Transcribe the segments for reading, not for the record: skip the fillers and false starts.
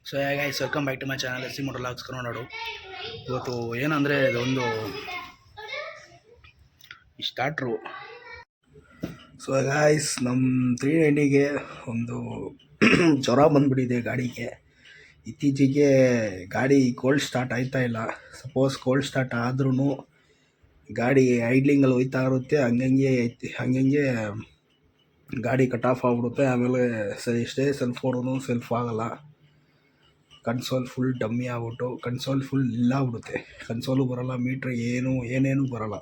So guys welcome back to my channel S C motor logs Kannada. ಇವತ್ತು ಏನಂದರೆ ಇದೊಂದು starter. So guys ನಮ್ಮ 390ಗೆ ಒಂದು ಜ್ವರ ಬಂದುಬಿಟ್ಟಿದೆ ಗಾಡಿಗೆ. ಇತ್ತೀಚೆಗೆ ಗಾಡಿ ಕೋಲ್ಡ್ ಸ್ಟಾರ್ಟ್ ಆಯ್ತಾ ಇಲ್ಲ. ಸಪೋಸ್ ಕೋಲ್ಡ್ ಸ್ಟಾರ್ಟ್ ಆದ್ರೂ ಗಾಡಿ ಐಡ್ಲಿಂಗಲ್ಲಿ ಹೋಯ್ತಾ ಇರುತ್ತೆ, ಹಂಗಂಗೆ ಗಾಡಿ ಕಟ್ ಆಫ್ ಆಗಿಬಿಡುತ್ತೆ. ಆಮೇಲೆ ಎಷ್ಟೇ ಸೆಲ್ಫ್ ಹೊಡೋನು ಸೆಲ್ಫ್ ಆಗಲ್ಲ. ಕನ್ಸೋಲ್ ಫುಲ್ ಡಮ್ಮಿ ಆಗ್ಬಿಟ್ಟು ಕನ್ಸೋಲ್ ಫುಲ್ ಇಲ್ಲಾಗ್ಬಿಡುತ್ತೆ. ಕನ್ಸೋಲು ಬರೋಲ್ಲ, ಮೀಟ್ರ್ ಏನೇನು ಬರೋಲ್ಲ.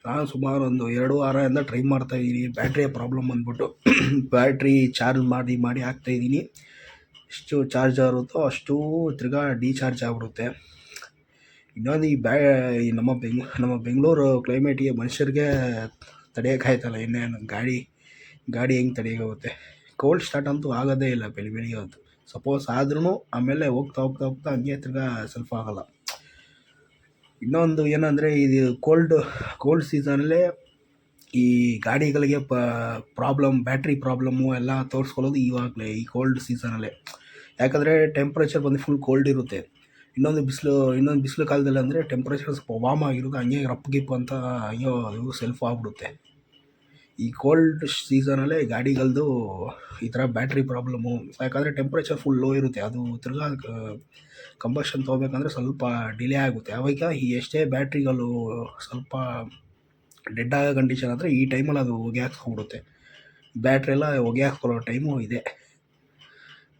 ನಾನು ಸುಮಾರು ಒಂದು 2 ವಾರದಿಂದ ಟ್ರೈ ಮಾಡ್ತಾಯಿದ್ದೀನಿ. ಬ್ಯಾಟ್ರಿಯ ಪ್ರಾಬ್ಲಮ್ ಬಂದ್ಬಿಟ್ಟು ಬ್ಯಾಟ್ರಿ ಚಾರ್ಜ್ ಮಾಡಿ ಹಾಕ್ತಾಯಿದ್ದೀನಿ. ಎಷ್ಟು ಚಾರ್ಜ್ ಆಗುತ್ತೋ ಅಷ್ಟು ತಿರ್ಗಾ ಡಿಚಾರ್ಜ್ ಆಗಿಬಿಡುತ್ತೆ. ಇನ್ನೊಂದು ಈ ನಮ್ಮ ಬೆಂಗಳೂರು ಕ್ಲೈಮೇಟಿಗೆ ಮನುಷ್ಯರಿಗೆ ತಡೆಯೋಕ್ಕಾಯ್ತಲ್ಲ, ಇನ್ನೇನು ಗಾಡಿ ಹೆಂಗೆ ತಡೆಯೋಗುತ್ತೆ. ಕೋಲ್ಡ್ ಸ್ಟಾರ್ಟ್ ಅಂತೂ ಆಗೋದೇ ಇಲ್ಲ ಬೆಳಿಗ್ಗೆ ಅಂತೂ. ಸಪೋಸ್ ಆದ್ರೂ ಆಮೇಲೆ ಹೋಗ್ತಾ ಹಂಗೆ ತಿರ್ಗಾ ಸ್ವಲ್ಪ ಆಗೋಲ್ಲ. ಇನ್ನೊಂದು ಏನಂದರೆ ಇದು ಕೋಲ್ಡ್ ಸೀಸನಲ್ಲೇ ಈ ಗಾಡಿಗಳಿಗೆ ಬ್ಯಾಟ್ರಿ ಪ್ರಾಬ್ಲಮ್ಮು ಎಲ್ಲ ತೋರಿಸ್ಕೊಳ್ಳೋದು ಇವಾಗಲೇ ಈ ಕೋಲ್ಡ್ ಸೀಸನಲ್ಲೇ. ಯಾಕಂದರೆ ಟೆಂಪ್ರೇಚರ್ ಬಂದು ಫುಲ್ ಕೋಲ್ಡ್ ಇರುತ್ತೆ. ಇನ್ನೊಂದು ಬಿಸಿಲು ಕಾಲದಲ್ಲಿ ಅಂದರೆ ಟೆಂಪ್ರೇಚರ್ ಸ್ವಲ್ಪ ವಾರ್ಮ್ ಆಗಿರುತ್ತೆ, ಹಂಗೆ ರಪ್ ಅಂತ ಅಯ್ಯೋ ಅದು ಸೆಲ್ಫ್ ಆಗಿಬಿಡುತ್ತೆ. ಈ ಕೋಲ್ಡ್ ಸೀಸನಲ್ಲೇ ಗಾಡಿಗಳದ್ದು ಈ ಥರ ಬ್ಯಾಟ್ರಿ ಪ್ರಾಬ್ಲಮ್ಮು. ಯಾಕಂದರೆ ಟೆಂಪ್ರೇಚರ್ ಫುಲ್ ಲೋ ಇರುತ್ತೆ, ಅದು ತಿರ್ಗಾ ಕಂಬಷನ್ ತೊಗೋಬೇಕಂದ್ರೆ ಸ್ವಲ್ಪ ಡಿಲೇ ಆಗುತ್ತೆ. ಅವಾಗ ಈ ಎಷ್ಟೇ ಬ್ಯಾಟ್ರಿಗಳು ಸ್ವಲ್ಪ ಡೆಡ್ ಆಗೋ ಕಂಡೀಷನ್ ಆದರೆ ಈ ಟೈಮಲ್ಲಿ ಅದು ಹೊಗೆ ಹಾಕ್ಸ್ಕೊಂಡ್ಬಿಡುತ್ತೆ. ಬ್ಯಾಟ್ರಿ ಎಲ್ಲ ಹೊಗೆ ಹಾಕ್ಕೊಳ್ಳೋ ಟೈಮು ಇದೆ.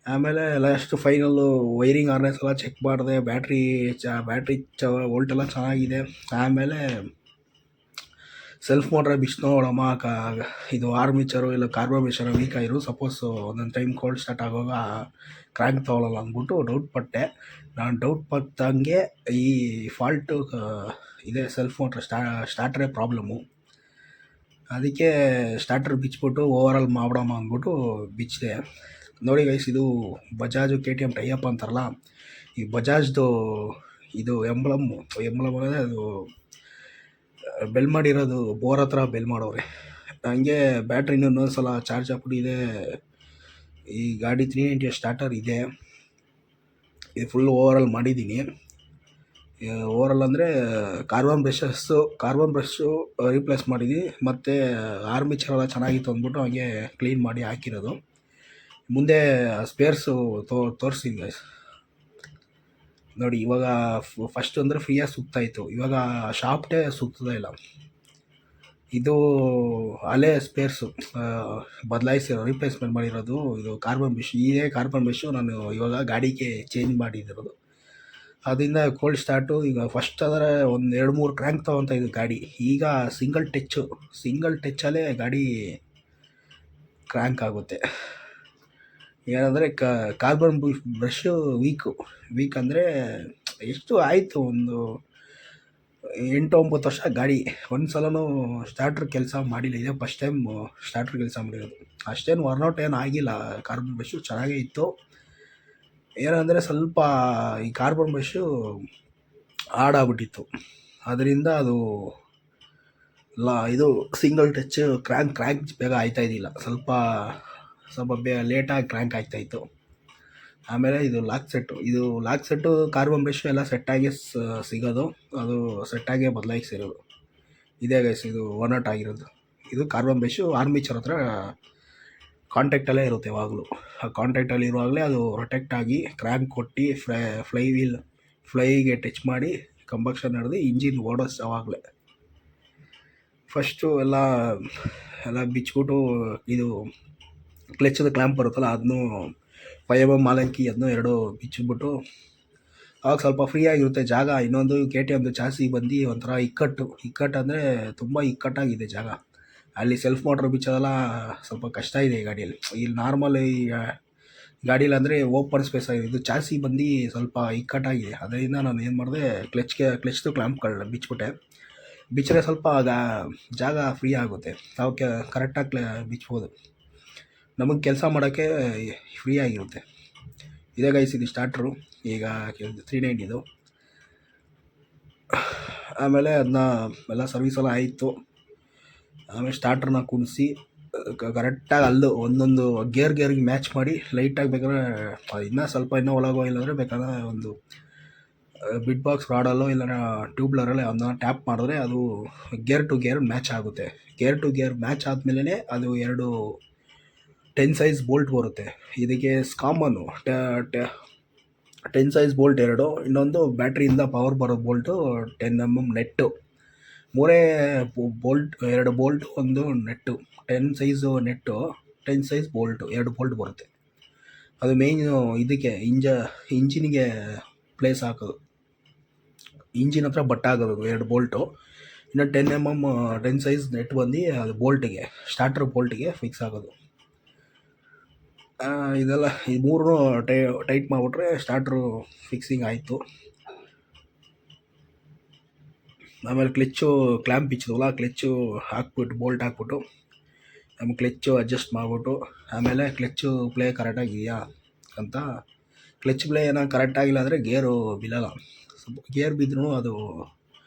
ಆಮೇಲೆ ಲಾಸ್ಟ್ ಫೈನಲ್ಲು ವೈರಿಂಗ್ ಹಾರ್ನೆಸ್ ಎಲ್ಲ ಚೆಕ್ ಮಾಡಿದೆ. ಬ್ಯಾಟ್ರಿ ವೋಲ್ಟ್ ಎಲ್ಲ ಚೆನ್ನಾಗಿದೆ. ಆಮೇಲೆ ಸೆಲ್ಫ್ ಮೋಟ್ರ ಬಿಚ್ಚಿ ನೋಡಮ್ಮ, ಇದು ಆರ್ಮಿಚರು ಇಲ್ಲ ಕಾರ್ಬೋರೇಷನ್ ವೀಕ್ ಆಗಿರು. ಸಪೋಸು ಒಂದೊಂದು ಟೈಮ್ ಕೋಲ್ಡ್ ಸ್ಟಾರ್ಟ್ ಆಗುವಾಗ ಕ್ರ್ಯಾಂಕ್ ತೊಗೊಳ್ಳಲ್ಲ ಅಂದ್ಬಿಟ್ಟು ಡೌಟ್ ಪಟ್ಟೆ. ನಾನು ಡೌಟ್ ಪಟ್ಟಂಗೆ ಈ ಫಾಲ್ಟು ಇದೆ, ಸೆಲ್ಫ್ ಮೋಟ್ರ್ ಸ್ಟಾರ್ಟ್ರೇ ಪ್ರಾಬ್ಲಮ್ಮು. ಅದಕ್ಕೆ ಸ್ಟಾರ್ಟರ್ ಬಿಚ್ಚಿಬಿಟ್ಟು ಓವರಾಲ್ ಮಾಡ್ಬಿಡಮ್ಮ ಅಂದ್ಬಿಟ್ಟು ಬಿಚ್ಚಿದೆ. ನೋಡಿ ಗೈಸ್, ಇದು ಬಜಾಜು KTM ಟೈಅಪ್ ಅಂತಾರಲ್ಲ, ಈ ಬಜಾಜ್ದು ಇದು ಎಂಬ್ಲಮ್ ಅಂದರೆ ಅದು ಬೆಲ್ ಮಾಡಿರೋದು, ಬೋರ್ ಹತ್ರ ಬೆಲ್ ಮಾಡೋರೆ. ಹಂಗೆ ಬ್ಯಾಟ್ರಿನೂ ಇನ್ನೊಂದು ಸಲ ಚಾರ್ಜ್ ಹಾಕ್ಬಿಟ್ಟಿದೆ. ಈ ಗಾಡಿ 390 ಸ್ಟಾರ್ಟರ್ ಇದೆ. ಇದು ಫುಲ್ ಓವರಾಲ್ ಮಾಡಿದ್ದೀನಿ. ಓವರಾಲ್ ಅಂದರೆ ಕಾರ್ಬನ್ ಬ್ರಷು ರೀಪ್ಲೇಸ್ ಮಾಡಿದ್ವಿ, ಮತ್ತು ಆರ್ಮಿಚರ್ ಎಲ್ಲ ಚೆನ್ನಾಗಿತ್ತು ಅಂದ್ಬಿಟ್ಟು ಹಂಗೆ ಕ್ಲೀನ್ ಮಾಡಿ ಹಾಕಿರೋದು. ಮುಂದೆ ಸ್ಪೇರ್ಸು ತೋರಿಸ್ತೀನಿ ಗೈಸ್. ನೋಡಿ, ಇವಾಗ ಫಸ್ಟ್ ಅಂದರೆ ಫ್ರೀಯಾಗಿ ಸುತ್ತಾಯಿತು, ಇವಾಗ ಶಾಫ್ಟೇ ಸುತ್ತದೇ ಇಲ್ಲ. ಇದು ಹಳೆ ಸ್ಪೇರ್ಸು ಬದಲಾಯಿಸಿರೋ ರೀಪ್ಲೇಸ್ಮೆಂಟ್ ಮಾಡಿರೋದು. ಇದು ಕಾರ್ಬನ್ ಬ್ರಷು ನಾನು ಇವಾಗ ಗಾಡಿಗೆ ಚೇಂಜ್ ಮಾಡಿದಿರೋದು. ಅದರಿಂದ ಕೋಲ್ಡ್ ಸ್ಟಾರ್ಟು. ಈಗ ಫಸ್ಟ್ ಆದರೆ ಒಂದು 2-3 ಕ್ರ್ಯಾಂಕ್ ತೊಗೊತಾ ಇದ್ದು ಗಾಡಿ. ಈಗ ಸಿಂಗಲ್ ಟಚ್ಚಲ್ಲೇ ಗಾಡಿ ಕ್ರ್ಯಾಂಕ್ ಆಗುತ್ತೆ. ಏನಂದರೆ ಕಾರ್ಬನ್ ಬ್ರಷು ವೀಕ್ ಅಂದರೆ ಎಷ್ಟು ಆಯಿತು, ಒಂದು 8-9 ವರ್ಷ ಗಾಡಿ ಒಂದು ಸಲನೂ ಸ್ಟಾರ್ಟ್ರ್ ಕೆಲಸ ಮಾಡಿಲ್ಲ. ಇದೇ ಫಸ್ಟ್ ಟೈಮ್ ಸ್ಟಾರ್ಟ್ರ್ ಕೆಲಸ ಮಾಡಿರೋದು. ಅಷ್ಟೇನು ವರ್ನೌಟ್ ಏನು ಆಗಿಲ್ಲ. ಕಾರ್ಬನ್ ಬ್ರಷು ಚೆನ್ನಾಗೇ ಇತ್ತು. ಏನಂದರೆ ಸ್ವಲ್ಪ ಈ ಕಾರ್ಬನ್ ಬ್ರಷು ಹಾಡಾಗ್ಬಿಟ್ಟಿತ್ತು, ಅದರಿಂದ ಅದು ಇದು ಸಿಂಗಲ್ ಟಚ್ ಕ್ರ್ಯಾಂಕ್ ಬೇಗ ಆಯ್ತಾಯಿದ್ದಿಲ್ಲ. ಸ್ವಲ್ಪ ಲೇಟಾಗಿ ಕ್ರ್ಯಾಂಕ್ ಆಗ್ತಾಯಿತ್ತು. ಆಮೇಲೆ ಇದು ಲಾಕ್ ಸೆಟ್ಟು ಕಾರ್ಬನ್ ಬ್ರಷ್ ಎಲ್ಲ ಸೆಟ್ಟಾಗಿ ಸಿಗೋದು, ಅದು ಸೆಟ್ಟಾಗಿ ಬದಲಾಯಿಸಿರೋದು. ಇದೇ ಗೈಸ್, ಇದು ವರ್ನೌಟ್ ಆಗಿರೋದು. ಇದು ಕಾರ್ಬನ್ ಬ್ರಷು ಆರ್ಮಿಚರ್ ಹತ್ರ ಕಾಂಟ್ಯಾಕ್ಟಲ್ಲೇ ಇರುತ್ತೆ ಯಾವಾಗಲೂ. ಆ ಕಾಂಟ್ಯಾಕ್ಟಲ್ಲಿ ಇರುವಾಗಲೇ ಅದು ರೊಟೆಕ್ಟ್ ಆಗಿ ಕ್ರ್ಯಾಂಕ್ ಕೊಟ್ಟು ಫ್ಲೈಗೆ ಟಚ್ ಮಾಡಿ ಕಂಬಕ್ಷನ್ ನಡೆದು ಇಂಜಿನ್ ಓಡೋದು. ಅವಾಗಲೇ ಫಸ್ಟು ಎಲ್ಲ ಬಿಚ್ಚಿಬಿಟ್ಟು ಇದು ಕ್ಲಚ್ದ ಕ್ಲ್ಯಾಂಪ್ ಬರುತ್ತಲ್ಲ, ಅದನ್ನು 5mm ಮಾಲಂಕಿ ಅದನ್ನು 2 ಬಿಚ್ಚಿಬಿಟ್ಟು ಆವಾಗ ಸ್ವಲ್ಪ ಫ್ರೀ ಆಗಿರುತ್ತೆ ಜಾಗ. ಇನ್ನೊಂದು KTM ಚಾಸಿ ಬಂದು ಒಂಥರ ಇಕ್ಕಟ್ಟು ಅಂದರೆ ತುಂಬ ಇಕ್ಕಟ್ಟಾಗಿದೆ ಜಾಗ. ಅಲ್ಲಿ ಸೆಲ್ಫ್ ಮೋಟ್ರ್ ಬಿಚ್ಚೋದೆಲ್ಲ ಸ್ವಲ್ಪ ಕಷ್ಟ ಇದೆ ಈ ಗಾಡಿಯಲ್ಲಿ. ಇಲ್ಲಿ ನಾರ್ಮಲ್ ಈ ಗಾಡೀಲಿ ಅಂದರೆ ಓಪನ್ ಸ್ಪೇಸ್ ಆಗಿದೆ. ಇದು ಚಾಸಿ ಬಂದು ಸ್ವಲ್ಪ ಇಕ್ಕಟ್ಟಾಗಿದೆ. ಅದರಿಂದ ನಾನು ಏನು ಮಾಡಿದೆ, ಕ್ಲಚ್ದು ಕ್ಲ್ಯಾಂಪ್ಗಳನ್ನ ಬಿಚ್ಚರೆ ಸ್ವಲ್ಪ ಜಾಗ ಫ್ರೀ ಆಗುತ್ತೆ. ನಾವು ಕರೆಕ್ಟಾಗಿ ಬಿಚ್ಬೋದು, ನಮಗೆ ಕೆಲಸ ಮಾಡೋಕ್ಕೆ ಫ್ರೀ ಆಗಿರುತ್ತೆ. ಇದೇ ಗೈಸ್, ಇದು ಸ್ಟಾರ್ಟ್ರು ಈಗ 390. ಆಮೇಲೆ ಅದನ್ನ ಎಲ್ಲ ಸರ್ವಿಸೆಲ್ಲ ಆಯಿತು. ಆಮೇಲೆ ಸ್ಟಾರ್ಟ್ರನ್ನ ಕುಣಿಸಿ ಕರೆಕ್ಟಾಗಿ ಅಲ್ಲೂ ಒಂದೊಂದು ಗೇರ್ಗೆ ಮ್ಯಾಚ್ ಮಾಡಿ ಲೈಟಾಗಿ ಬೇಕಾದ್ರೆ ಇನ್ನೂ ಸ್ವಲ್ಪ ಇನ್ನೂ ಒಳಗೋ ಇಲ್ಲಾಂದರೆ ಬೇಕಾದ್ರೆ ಒಂದು ಬಿಟ್ ಬಾಕ್ಸ್ ರಾಡಲ್ಲೋ ಇಲ್ಲ ಟ್ಯೂಬ್ಲರಲ್ಲಿ ಅದನ್ನ ಟ್ಯಾಪ್ ಮಾಡಿದ್ರೆ ಅದು ಗೇರ್ ಟು ಗೇರ್ ಮ್ಯಾಚ್ ಆಗುತ್ತೆ. ಗೇರ್ ಟು ಗೇರ್ ಮ್ಯಾಚ್ ಆದಮೇಲೆ ಅದು 2 10 ಸೈಜ್ ಬೋಲ್ಟ್ ಬರುತ್ತೆ. ಇದಕ್ಕೆ ಕಾಮನ್ನು 10 ಸೈಜ್ ಬೋಲ್ಟ್ 2, ಇನ್ನೊಂದು ಬ್ಯಾಟ್ರಿಯಿಂದ ಪವರ್ ಬರೋ ಬೋಲ್ಟು 10 ನೆಟ್ಟು, ಮೂರೇ ಬೋಲ್ಟ್, 2 ಬೋಲ್ಟು, ಒಂದು ನೆಟ್ಟು, 10 ಸೈಜು ನೆಟ್ಟು, 10 ಸೈಜ್ ಬೋಲ್ಟು, 2 ಬೋಲ್ಟ್ ಬರುತ್ತೆ. ಅದು ಮೇಯ್ನು ಇದಕ್ಕೆ ಇಂಜಿನಿಗೆ ಪ್ಲೇಸ್ ಹಾಕೋದು, ಇಂಜಿನ್ ಹತ್ರ ಬಟ್ ಆಗೋದು 2 ಬೋಲ್ಟು. ಇನ್ನು 10 ಸೈಜ್ ನೆಟ್ ಬಂದು ಅದು ಬೋಲ್ಟಿಗೆ, ಸ್ಟಾರ್ಟರ್ ಬೋಲ್ಟಿಗೆ ಫಿಕ್ಸ್ ಆಗೋದು. ಇದೆಲ್ಲ ಈ 3 ಟೈಟ್ ಮಾಡಿಬಿಟ್ರೆ ಸ್ಟಾರ್ಟ್ರು ಫಿಕ್ಸಿಂಗ್ ಆಯಿತು. ಆಮೇಲೆ ಕ್ಲಚ್ಚು ಕ್ಲ್ಯಾಂಪ್ ಇಚ್ಚಿದ್ವಲ್ಲ, ಕ್ಲಚ್ಚು ಹಾಕ್ಬಿಟ್ಟು ಬೋಲ್ಟ್ ಹಾಕ್ಬಿಟ್ಟು ಆಮೇಲೆ ಕ್ಲಚ್ಚು ಅಡ್ಜಸ್ಟ್ ಮಾಡಿಬಿಟ್ಟು ಆಮೇಲೆ ಕ್ಲಚ್ಚು ಪ್ಲೇ ಕರೆಕ್ಟಾಗಿದೆಯಾ ಅಂತ. ಕ್ಲಚ್ ಪ್ಲೇ ಏನೋ ಕರೆಕ್ಟಾಗಿಲ್ಲ ಅಂದರೆ ಗೇರು ಬಿಲ್ಲಲ್ಲ. ಗೇರ್ ಬಿದ್ದರೂ ಅದು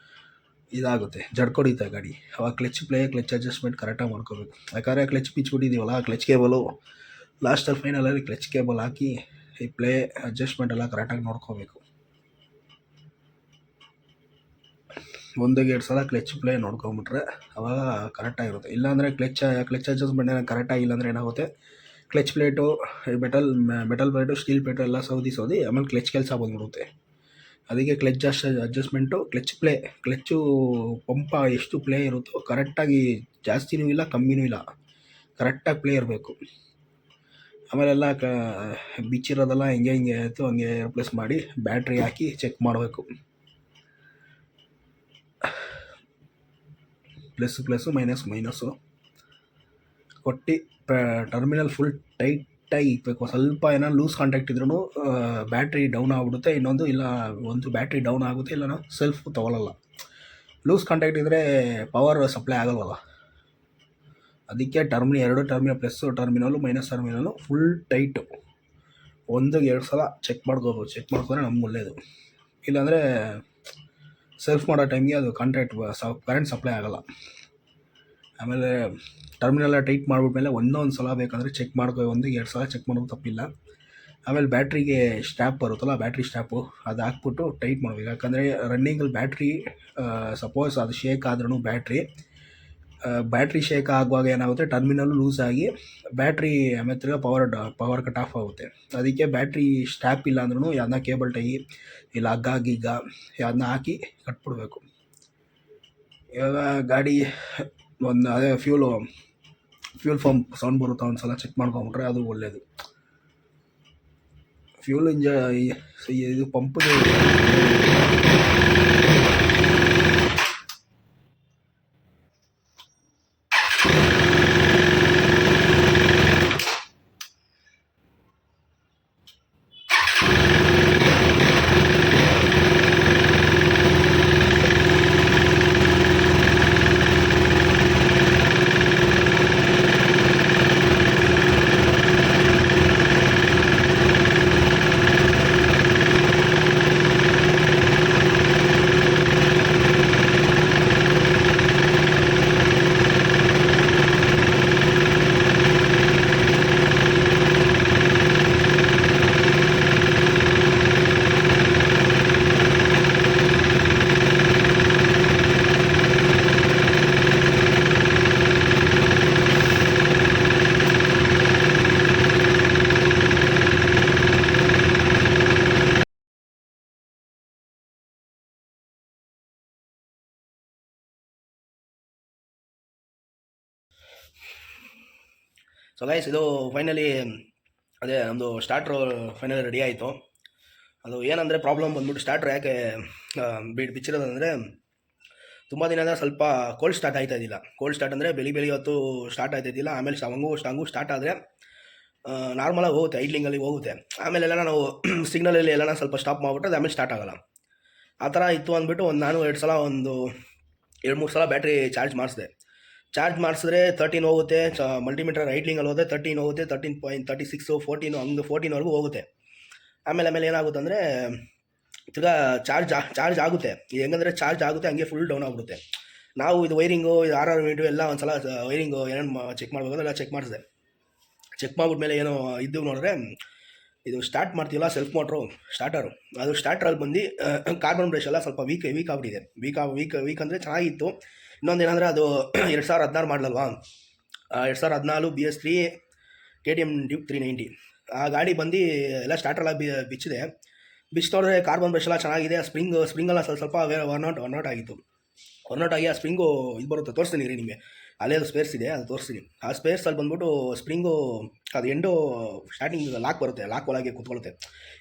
ಇದಾಗುತ್ತೆ, ಜಡ್ಕೊಡಿತೆ ಗಾಡಿ. ಅವಾಗ ಕ್ಲಚ್ ಅಡ್ಜಸ್ಟ್ಮೆಂಟ್ ಕರೆಕ್ಟಾಗಿ ಮಾಡ್ಕೋಬೇಕು. ಯಾಕಂದರೆ ಕ್ಲಚ್ ಬಿಚ್ಚಿಬಿಟ್ಟಿದ್ದೀವಲ್ಲ, ಕ್ಲಚ್ ಕೇಬಲು ಲಾಸ್ಟಲ್ಲಿ ಫೈನಲಲ್ಲಿ ಕ್ಲಚ್ ಕೇಬಲ್ ಹಾಕಿ ಈ ಪ್ಲೇ ಅಡ್ಜಸ್ಟ್ಮೆಂಟ್ ಎಲ್ಲ ಕರೆಕ್ಟಾಗಿ ನೋಡ್ಕೋಬೇಕು. 1-2 ಸಲ ಕ್ಲಚ್ ಪ್ಲೇ ನೋಡ್ಕೊಂಬಿಟ್ರೆ ಅವಾಗ ಕರೆಕ್ಟಾಗಿರುತ್ತೆ. ಇಲ್ಲಾಂದರೆ ಕ್ಲಚ್ ಅಡ್ಜಸ್ಟ್ಮೆಂಟ್ ಏನೋ ಕರೆಕ್ಟಾಗಿಲ್ಲ ಅಂದರೆ ಏನಾಗುತ್ತೆ, clutch plate, metal plate, steel plate ಎಲ್ಲ ಸೌದಿ ಆಮೇಲೆ ಕ್ಲಚ್ ಕೆಲಸ ಬಂದ್ಬಿಡುತ್ತೆ. ಅದಕ್ಕೆ ಕ್ಲಚ್ ಅಡ್ಜಸ್ಟ್ಮೆಂಟು, ಕ್ಲಚ್ಚು ಪಂಪ ಎಷ್ಟು ಪ್ಲೇ ಇರುತ್ತೋ ಕರೆಕ್ಟಾಗಿ, ಜಾಸ್ತಿನೂ ಇಲ್ಲ ಕಮ್ಮಿನೂ ಇಲ್ಲ, ಕರೆಕ್ಟಾಗಿ ಪ್ಲೇ ಇರಬೇಕು. ಆಮೇಲೆಲ್ಲ ಬಿಚ್ಚಿರೋದೆಲ್ಲ ಹಿಂಗೆ ಆಯಿತು ಹಂಗೆ ರಿಪ್ಲೇಸ್ ಮಾಡಿ ಬ್ಯಾಟ್ರಿ ಹಾಕಿ ಚೆಕ್ ಮಾಡಬೇಕು. ಪ್ಲಸ್ಸು ಮೈನಸ್ಸು ಕೊಟ್ಟು ಟರ್ಮಿನಲ್ ಫುಲ್ ಟೈಟಾಗಿ ಇಕ್ಬೇಕು. ಸ್ವಲ್ಪ ಏನೋ ಲೂಸ್ ಕಾಂಟ್ಯಾಕ್ಟ್ ಇದ್ರೂ ಬ್ಯಾಟ್ರಿ ಡೌನ್ ಆಗಿಬಿಡುತ್ತೆ. ಇನ್ನೊಂದು ಇಲ್ಲ, ಒಂದು ಬ್ಯಾಟ್ರಿ ಡೌನ್ ಆಗುತ್ತೆ, ಇಲ್ಲ ಸೆಲ್ಫ್ ತೊಗೊಳ್ಳಲ್ಲ. ಲೂಸ್ ಕಾಂಟ್ಯಾಕ್ಟ್ ಇದ್ದರೆ ಪವರ್ ಸಪ್ಲೈ ಆಗೋಲ್ವಲ್ಲ. ಅದಕ್ಕೆ 2 terminal, plus terminal minus terminal full tight 1-2 ಸಲ ಚೆಕ್ ಮಾಡ್ಕೋಬೋದು. ಚೆಕ್ ಮಾಡ್ಕೊಂಡ್ರೆ ನಮ್ಗೆ ಒಳ್ಳೆಯದು. ಇಲ್ಲಾಂದರೆ ಸೆಲ್ಫ್ ಮಾಡೋ ಟೈಮ್ಗೆ ಅದು ಕರೆಂಟ್ ಸಪ್ಲೈ ಆಗೋಲ್ಲ. ಆಮೇಲೆ ಟರ್ಮಿನಲ್ಲ ಟೈಟ್ ಮಾಡಿಬಿಟ್ಮೇಲೆ ಒಂದೊಂದು ಸಲ ಬೇಕಂದರೆ ಚೆಕ್ ಮಾಡ್ಕೊ, 1-2 ಸಲ ಚೆಕ್ ಮಾಡೋದು ತಪ್ಪಿಲ್ಲ. ಆಮೇಲೆ ಬ್ಯಾಟ್ರಿಗೆ ಸ್ಟ್ಯಾಪ್ ಬರುತ್ತಲ್ಲ, ಬ್ಯಾಟ್ರಿ ಸ್ಟ್ಯಾಪು, ಅದು ಹಾಕ್ಬಿಟ್ಟು ಟೈಟ್ ಮಾಡಬೇಕು. ಯಾಕಂದರೆ ರನ್ನಿಂಗಲ್ಲಿ ಸಪೋಸ್ ಅದು ಶೇಕ್ ಆದ್ರೂ ಬ್ಯಾಟ್ರಿ ಶೇಕ್ ಆಗುವಾಗ ಏನಾಗುತ್ತೆ, ಟರ್ಮಿನಲ್ಲು ಲೂಸ್ ಆಗಿ ಬ್ಯಾಟ್ರಿ ಆಮೇಲೆ ತಿರ್ಗಾ ಪವರ್ ಕಟ್ ಆಫ್ ಆಗುತ್ತೆ. ಅದಕ್ಕೆ ಬ್ಯಾಟ್ರಿ ಸ್ಟ್ಯಾಪ್ ಇಲ್ಲ ಅಂದ್ರೂ ಯಾವ್ದನ್ನ ಕೇಬಲ್ ಟೈ ಇಲ್ಲ ಹಗ್ಗ ಯಾವ್ದನ್ನ ಹಾಕಿ ಕಟ್ಬಿಡ್ಬೇಕು. ಇವಾಗ ಗಾಡಿ ಅದೇ ಫ್ಯೂಲ್ ಪಂಪ್ ಸೌಂಡ್ ಬರುತ್ತಾ ಒಂದು ಸಲ ಚೆಕ್ ಮಾಡ್ಕೊಂಬಿಟ್ರೆ ಅದು ಒಳ್ಳೆಯದು. ಫ್ಯೂಲ್ ಇದು ಪಂಪ್ದು ಸೊ ಗೈಸ್, ಇದು ಫೈನಲಿ ಅದೇ ನಮ್ಮದು ಸ್ಟಾರ್ಟ್ರು ಫೈನಲಿ ರೆಡಿ ಆಯಿತು. ಅದು ಏನಂದರೆ ಪ್ರಾಬ್ಲಮ್ ಬಂದ್ಬಿಟ್ಟು, ಸ್ಟಾರ್ಟ್ರು ಯಾಕೆ ಬಿಚ್ಚಿರೋದಂದರೆ ತುಂಬ ದಿನದ ಸ್ವಲ್ಪ ಕೋಲ್ಡ್ ಸ್ಟಾರ್ಟ್ ಆಯ್ತಾ ಇದ್ದಿಲ್ಲ. ಕೋಲ್ಡ್ ಸ್ಟಾರ್ಟ್ ಅಂದರೆ ಬೆಳಿ ಹೊತ್ತು ಸ್ಟಾರ್ಟ್ ಆಯ್ತಾ ಇದ್ದಿಲ್ಲ. ಆಮೇಲೆ ಸ್ಟಾಂಗು ಸ್ಟಾರ್ಟ್ ಆದರೆ ನಾರ್ಮಲಾಗಿ ಹೋಗುತ್ತೆ, ಐಡ್ಲಿಂಗಲ್ಲಿ ಹೋಗುತ್ತೆ. ಆಮೇಲೆ ಎಲ್ಲ ನಾವು ಸಿಗ್ನಲಲ್ಲಿ ಎಲ್ಲ ಸ್ವಲ್ಪ ಸ್ಟಾಪ್ ಮಾಡಿಬಿಟ್ರೆ ಅದು ಆಮೇಲೆ ಸ್ಟಾರ್ಟ್ ಆಗೋಲ್ಲ. ಆ ಥರ ಇತ್ತು ಅಂದ್ಬಿಟ್ಟು ನಾನು 2-3 ಸಲ ಬ್ಯಾಟ್ರಿ ಚಾರ್ಜ್ ಮಾಡಿಸಿದ್ರೆ 13 ಹೋಗುತ್ತೆ. ಮಲ್ಟಿಮೀಟರ್ ಐಡ್ಲಿಂಗಲ್ಲಿ ಹೋದರೆ 13 ಹೋಗುತ್ತೆ, 13.36, 14 ಹಂಗೆ 14ವರೆಗೂ ಹೋಗುತ್ತೆ. ಆಮೇಲೆ ಏನಾಗುತ್ತೆ ಅಂದರೆ ತಿರ್ಗಾ ಚಾರ್ಜ್ ಆಗುತ್ತೆ. ಹೆಂಗಂದರೆ ಚಾರ್ಜ್ ಆಗುತ್ತೆ, ಹಂಗೆ ಫುಲ್ ಡೌನ್ ಆಗಿಬಿಡುತ್ತೆ. ನಾವು ಇದು ವೈರಿಂಗು ಇದು ಆರ್ ಮಿನಿಟು ಎಲ್ಲ ಒಂದು ಸಲ ವೈರಿಂಗು ಏನೇನು ಚೆಕ್ ಮಾಡಬೇಕು ಎಲ್ಲ ಚೆಕ್ ಮಾಡಿಸಿದೆ. ಚೆಕ್ ಮಾಡಿಬಿಟ್ಮೇಲೆ ಏನೋ ಇದ್ದು ನೋಡಿದ್ರೆ ಇದು ಸ್ಟಾರ್ಟ್ ಮಾಡ್ತೀವಲ್ಲ ಸೆಲ್ಫ್ ಮೋಟ್ರು ಸ್ಟಾರ್ಟರು, ಅದು ಸ್ಟಾರ್ಟರಲ್ಲಿ ಬಂದು ಕಾರ್ಬನ್ ಬ್ರಷ್ ಎಲ್ಲ ಸ್ವಲ್ಪ ವೀಕ್ ಆಗಿಬಿಟ್ಟಿದೆ. ವೀಕ್ ಅಂದರೆ ಚೆನ್ನಾಗಿತ್ತು. ಇನ್ನೊಂದು ಏನಂದರೆ ಅದು 2016 ಮಾಡಲಲ್ವಾ, 2014 BS3 KTM Duke 390 ಆ ಗಾಡಿ ಬಂದು ಎಲ್ಲ ಸ್ಟಾರ್ಟರೆಲ್ಲ ಬಿಚ್ಚಿದೆ. ನೋಡಿದ್ರೆ ಕಾರ್ಬನ್ ಬ್ರಷ್ ಎಲ್ಲ ಚೆನ್ನಾಗಿದೆ. ಸ್ಪ್ರಿಂಗೆಲ್ಲ ಸ್ವಲ್ಪ ವರ್ನೌಟ್ ಆಗಿತ್ತು. ವರ್ನೌಟ್ ಆಗಿ ಆ ಸ್ಪ್ರಿಂಗು ಇದು ಬರುತ್ತೆ, ತೋರಿಸ್ತೀನಿ ರೀ ನಿಮಗೆ. ಅಲ್ಲೇ ಅದು ಸ್ಪೇರ್ಸ್ ಇದೆ, ಅದು ತೋರಿಸ್ತೀನಿ. ಆ ಸ್ಪೇರ್ಸಲ್ಲಿ ಬಂದ್ಬಿಟ್ಟು ಸ್ಪ್ರಿಂಗು ಅದು ಎಂಡು ಸ್ಟಾರ್ಟಿಂಗ್ ಲಾಕ್ ಬರುತ್ತೆ, ಲಾಕ್ ಒಳಗೆ ಕುತ್ಕೊಳ್ಳುತ್ತೆ.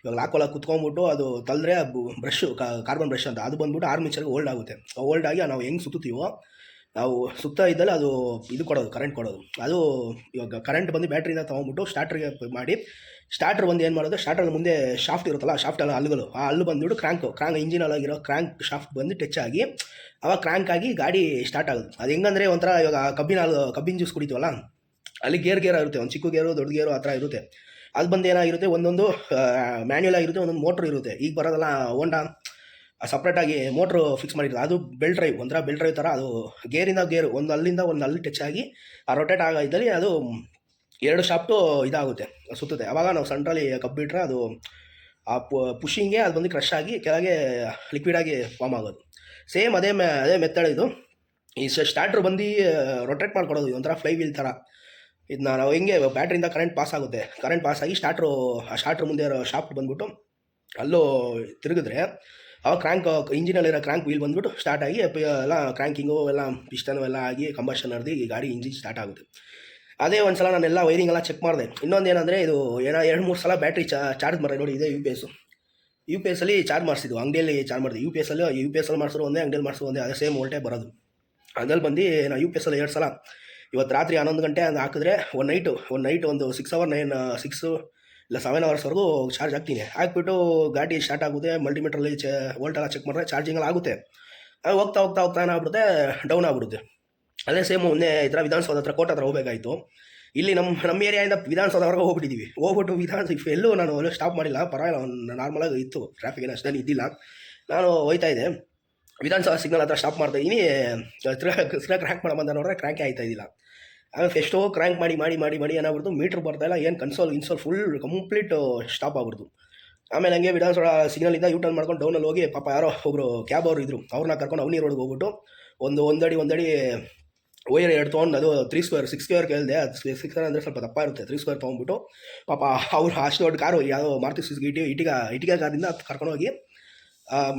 ಇವಾಗ ಲಾಕ್ ಒಳಗೆ ಕುತ್ಕೊಂಡ್ಬಿಟ್ಟು ಅದು ತಲ್ಲದ್ರೆ ಬ್ರಷ್ ಕಾರ್ಬನ್ ಬ್ರಷ್ ಅಂತ ಅದು ಬಂದ್ಬಿಟ್ಟು ಆರ್ಮಿಚರ್ಗೆ ಓಲ್ಡ್ ಆಗುತ್ತೆ. ಓಲ್ಡ್ ಆಗಿ ನಾವು ಹೆಂಗೆ ಸುತ್ತೀವೋ ನಾವು ಸುತ್ತ ಇದ್ದಲ್ಲಿ ಅದು ಇದು ಕೊಡೋದು, ಕರೆಂಟ್ ಕೊಡೋದು. ಅದು ಇವಾಗ ಕರೆಂಟ್ ಬಂದು ಬ್ಯಾಟ್ರಿಯಿಂದ ತೊಗೊಂಡ್ಬಿಟ್ಟು ಸ್ಟಾರ್ಟ್ರಿಗೆ ಮಾಡಿ, ಸ್ಟಾರ್ಟರ್ ಬಂದು ಏನು ಮಾಡೋದು, ಸ್ಟಾರ್ಟರ್ ಮುಂದೆ ಶಾಫ್ಟ್ ಇರುತ್ತಲ್ಲ, ಶಾಫ್ಟ್ ಎಲ್ಲ ಹಲ್ಲುಗಳು, ಆ ಹಲ್ಲು ಬಂದುಬಿಟ್ಟು ಕ್ರ್ಯಾಂಕ್ ಇಂಜಿನ್ ಒಳಗಿರೋ ಕ್ರ್ಯಾಂಕ್ ಶಾಫ್ಟ್ ಬಂದು ಟಚ್ ಆಗಿ ಅವಾಗ ಕ್ರ್ಯಾಂಕ್ ಆಗಿ ಗಾಡಿ ಸ್ಟಾರ್ಟ್ ಆಗೋದು. ಅದು ಹೆಂಗಂದರೆ ಒಂಥರ ಇವಾಗ ಕಬ್ಬಿನ ಜ್ಯೂಸ್ ಕುಡಿತೀವಲ್ಲ, ಅಲ್ಲಿ ಗೇರ್ ಇರುತ್ತೆ, ಒಂದು ಚಿಕ್ಕ ಗೇರು ದೊಡ್ಡ ಗೇರು ಆ ಥರ ಇರುತ್ತೆ. ಅದು ಬಂದು ಏನಾಗಿರುತ್ತೆ, ಒಂದೊಂದು ಮ್ಯಾನ್ಯುಯಲ್ ಆಗಿರುತ್ತೆ, ಒಂದೊಂದು ಮೋಟ್ರ್ ಇರುತ್ತೆ. ಈಗ ಬರೋದಲ್ಲ ಹೋಂಡಾ ಸಪ್ರೇಟಾಗಿ ಮೋಟ್ರು ಫಿಕ್ಸ್ ಮಾಡಿರ್ತದೆ, ಅದು ಬೆಲ್ಟ್ ಡ್ರೈವ್, ಒಂಥರ ಬೆಲ್ಟ್ ಡ್ರೈವ್ ಥರ. ಅದು ಗೇರು ಒಂದು ಅಲ್ಲಿಂದ ಒಂದು ಅಲ್ಲಿ ಟಚ್ ಆಗಿ ಆ ರೊಟೇಟ್ ಆಗಿದ್ದಲ್ಲಿ ಅದು 2 ಶಾಫ್ಟು ಇದಾಗುತ್ತೆ, ಸುತ್ತದೆ. ಆವಾಗ ನಾವು ಸೆಂಟ್ರಲ್ಲಿ ಕಬ್ಬಿಟ್ರೆ ಅದು ಆ ಪುಷಿಂಗ್ಗೆ ಅದು ಬಂದು ಕ್ರಶ್ ಆಗಿ ಕೆಳಗೆ ಲಿಕ್ವಿಡಾಗಿ ಫಾರ್ಮ್ ಆಗೋದು. ಸೇಮ್ ಅದೇ ಮೆಥಡ್ ಇದು. ಈ ಸ್ಟಾರ್ಟ್ರು ಬಂದು ರೊಟೇಟ್ ಮಾಡ್ಕೊಡೋದು, ಒಂಥರ ಫ್ಲೈ ವೀಲ್ ಥರ. ಇದನ್ನ ನಾವು ಹೆಂಗೆ ಬ್ಯಾಟ್ರಿಯಿಂದ ಕರೆಂಟ್ ಪಾಸ್ ಆಗುತ್ತೆ, ಕರೆಂಟ್ ಪಾಸ್ ಆಗಿ ಸ್ಟಾರ್ಟ್ರು ಮುಂದೆ ಇರೋ ಶಾಫ್ಟ್ ಬಂದ್ಬಿಟ್ಟು ಅಲ್ಲೂ ತಿರುಗಿದ್ರೆ ಅವಾಗ ಇಂಜಿನಲ್ಲಿರೋ ಕ್ರ್ಯಾಂಕ್ ವೀಲ್ ಬಂದ್ಬಿಟ್ಟು ಸ್ಟಾರ್ಟ್ ಆಗಿ ಎಲ್ಲ ಕ್ರ್ಯಾಂಕಿಂಗು ಎಲ್ಲ ಪಿಸ್ಟನು ಎಲ್ಲ ಆಗಿ ಕಂಬಷನ್ ನಡೆದು ಈ ಗಾಡಿ ಇಂಜಿನ್ ಸ್ಟಾರ್ಟ್ ಆಗುತ್ತೆ. ಅದೇ ಒಂದು ಸಲ ನಾನೆಲ್ಲ ವೈರಿಂಗ್ ಎಲ್ಲ ಚೆಕ್ ಮಾಡಿದೆ. ಇನ್ನೊಂದು ಏನಂದರೆ ಇದು 2-3 ಸಲ ಬ್ಯಾಟ್ರಿ ಚಾರ್ಜ್ ಮಾಡಿದೆ ನೋಡಿ. ಇದೆ ಯು ಪಿ ಎಸ್ಸಲ್ಲಿ ಚಾರ್ಜ್ ಮಾಡಿಸಿದ್ದು, ಅಂಗಡಿಯಲ್ಲಿ ಚಾರ್ಜ್ ಮಾಡಿದೆ. ಯು ಪಿ ಎಸ್ಸಲ್ಲಿ ಮಾಡಿಸೋರು ಒಂದೇ, ಅಂಗಡಿಯಲ್ಲಿ ಮಾಡಿಸೋರು ಒಂದೇ, ಅದೇ ಸೇಮ್ ವೋಲ್ಟೇಜ್ ಬರೋದು. ಅದ್ರಲ್ಲಿ ಬಂದು ನಾವು ಯು ಪಿ ಎಸ್ಸಲ್ಲಿ 2 ಸಲ ಇವತ್ತು ರಾತ್ರಿ 11 ಗಂಟೆ ಅಂತ ಹಾಕಿದ್ರೆ ಒಂದು ನೈಟ್ ಒಂದು 6 ಇಲ್ಲ 7 ಅವರ್ಸ್ವರೆಗೂ ಚಾರ್ಜ್ ಹಾಕ್ತೀನಿ. ಹಾಕ್ಬಿಟ್ಟು ಗಾಡಿ ಸ್ಟಾರ್ಟ್ ಆಗುತ್ತೆ. ಮಲ್ಟಿಮೀಟ್ರಲ್ಲಿ ವೋಲ್ಟ್ ಎಲ್ಲ ಚೆಕ್ ಮಾಡಿದ್ರೆ ಚಾರ್ಜಿಂಗ್ ಎಲ್ಲ ಆಗುತ್ತೆ. ಅದು ಹೋಗ್ತಾ ಏನಾಗ್ಬಿಡುತ್ತೆ, ಡೌನ್ ಆಗ್ಬಿಡುತ್ತೆ. ಅದೇ ಸೇಮ್ ಮೊನ್ನೆ ಈ ಥರ ವಿಧಾನಸೌಧ ಹತ್ರ ಕೋರ್ಟ್ ಹತ್ರ ಹೋಗಬೇಕಾಯಿತು. ಇಲ್ಲಿ ನಮ್ಮ ಏರಿಯಾಯಿಂದ ವಿಧಾನಸೌಧವರೆಗೂ ಹೋಗ್ಬಿಟ್ಟು ಎಲ್ಲೂ ನಾನು ಸ್ಟಾಪ್ ಮಾಡಿಲ್ಲ, ಪರವಾಗಿಲ್ಲ, ನಾರ್ಮಲಾಗಿ ಇತ್ತು, ಟ್ರಾಫಿಕ್ ಏನು ಅಷ್ಟೇನು ಇದ್ದಿಲ್ಲ. ನಾನು ಹೋಗ್ತಾ ಇದ್ದೆ, ವಿಧಾನಸೌಧ ಸಿಗ್ನಲ್ ಹತ್ರ ಸ್ಟಾಪ್ ಮಾಡ್ತಾ ಇದ್ದೀನಿ. ತಿರ್ಗಾ ಕ್ರ್ಯಾಂಕ್ ಮಾಡೋ ಬಂದ ನೋಡಿದ್ರೆ ಕ್ರ್ಯಾಂಕೇ ಆಯ್ತಾ ಇದ್ದಿಲ್ಲ. ಆಮೇಲೆ ಎಷ್ಟೋ ಕ್ರ್ಯಾಂಕ್ ಮಾಡಿ ಏನಾಗ್ಬಿಡ್ತು, ಮೀಟ್ರ್ ಬರ್ತಾಯಿಲ್ಲ, ಏನು ಇನ್ಸೋಲ್ ಫುಲ್ ಕಂಪ್ಲೀಟ್ ಸ್ಟಾಪ್ ಆಗ್ಬಿಡ್ತು. ಆಮೇಲೆ ಹಂಗೆ ವಿಧಾನಸೌಧ ಸಿಗ್ನಲಿಂದ ಯೂಟರ್ನ್ ಮಾಡ್ಕೊಂಡು ಡೌನಲ್ಲಿ ಹೋಗಿ, ಪಾಪ ಯಾರೋ ಒಬ್ಬರು ಕ್ಯಾಬ್ ಅವರು ಇದ್ದರು, ಅವ್ರನ್ನ ಕರ್ಕೊಂಡು ಅವನಿ ರೋಡ್ಗೆ ಹೋಗ್ಬಿಟ್ಟು ಒಂದಡಿ ವೈರ್ 2 ತೊಗೊಂಡು, ಅದು 6 ಸ್ಕ್ವೇರ್ ಕೇಳಿದೆ. ಅದು 6 ಸ್ಕ್ವೇರ್ ಅಂದರೆ ಸ್ವಲ್ಪ ದಪ್ಪ ಇರುತ್ತೆ. 3 ಸ್ಕ್ವೇರ್ ತೊಗೊಂಡ್ಬಿಟ್ಟು ಪಾಪ ಅವ್ರು ಅಷ್ಟು ದೊಡ್ಡ ಕಾರು, ಯಾವುದೋ ಮಾರುತಿ ಸುಜುಕಿ ಇಟಿಗೆ ಕಾರಿಂದ ಕರ್ಕೊಂಡೋಗಿ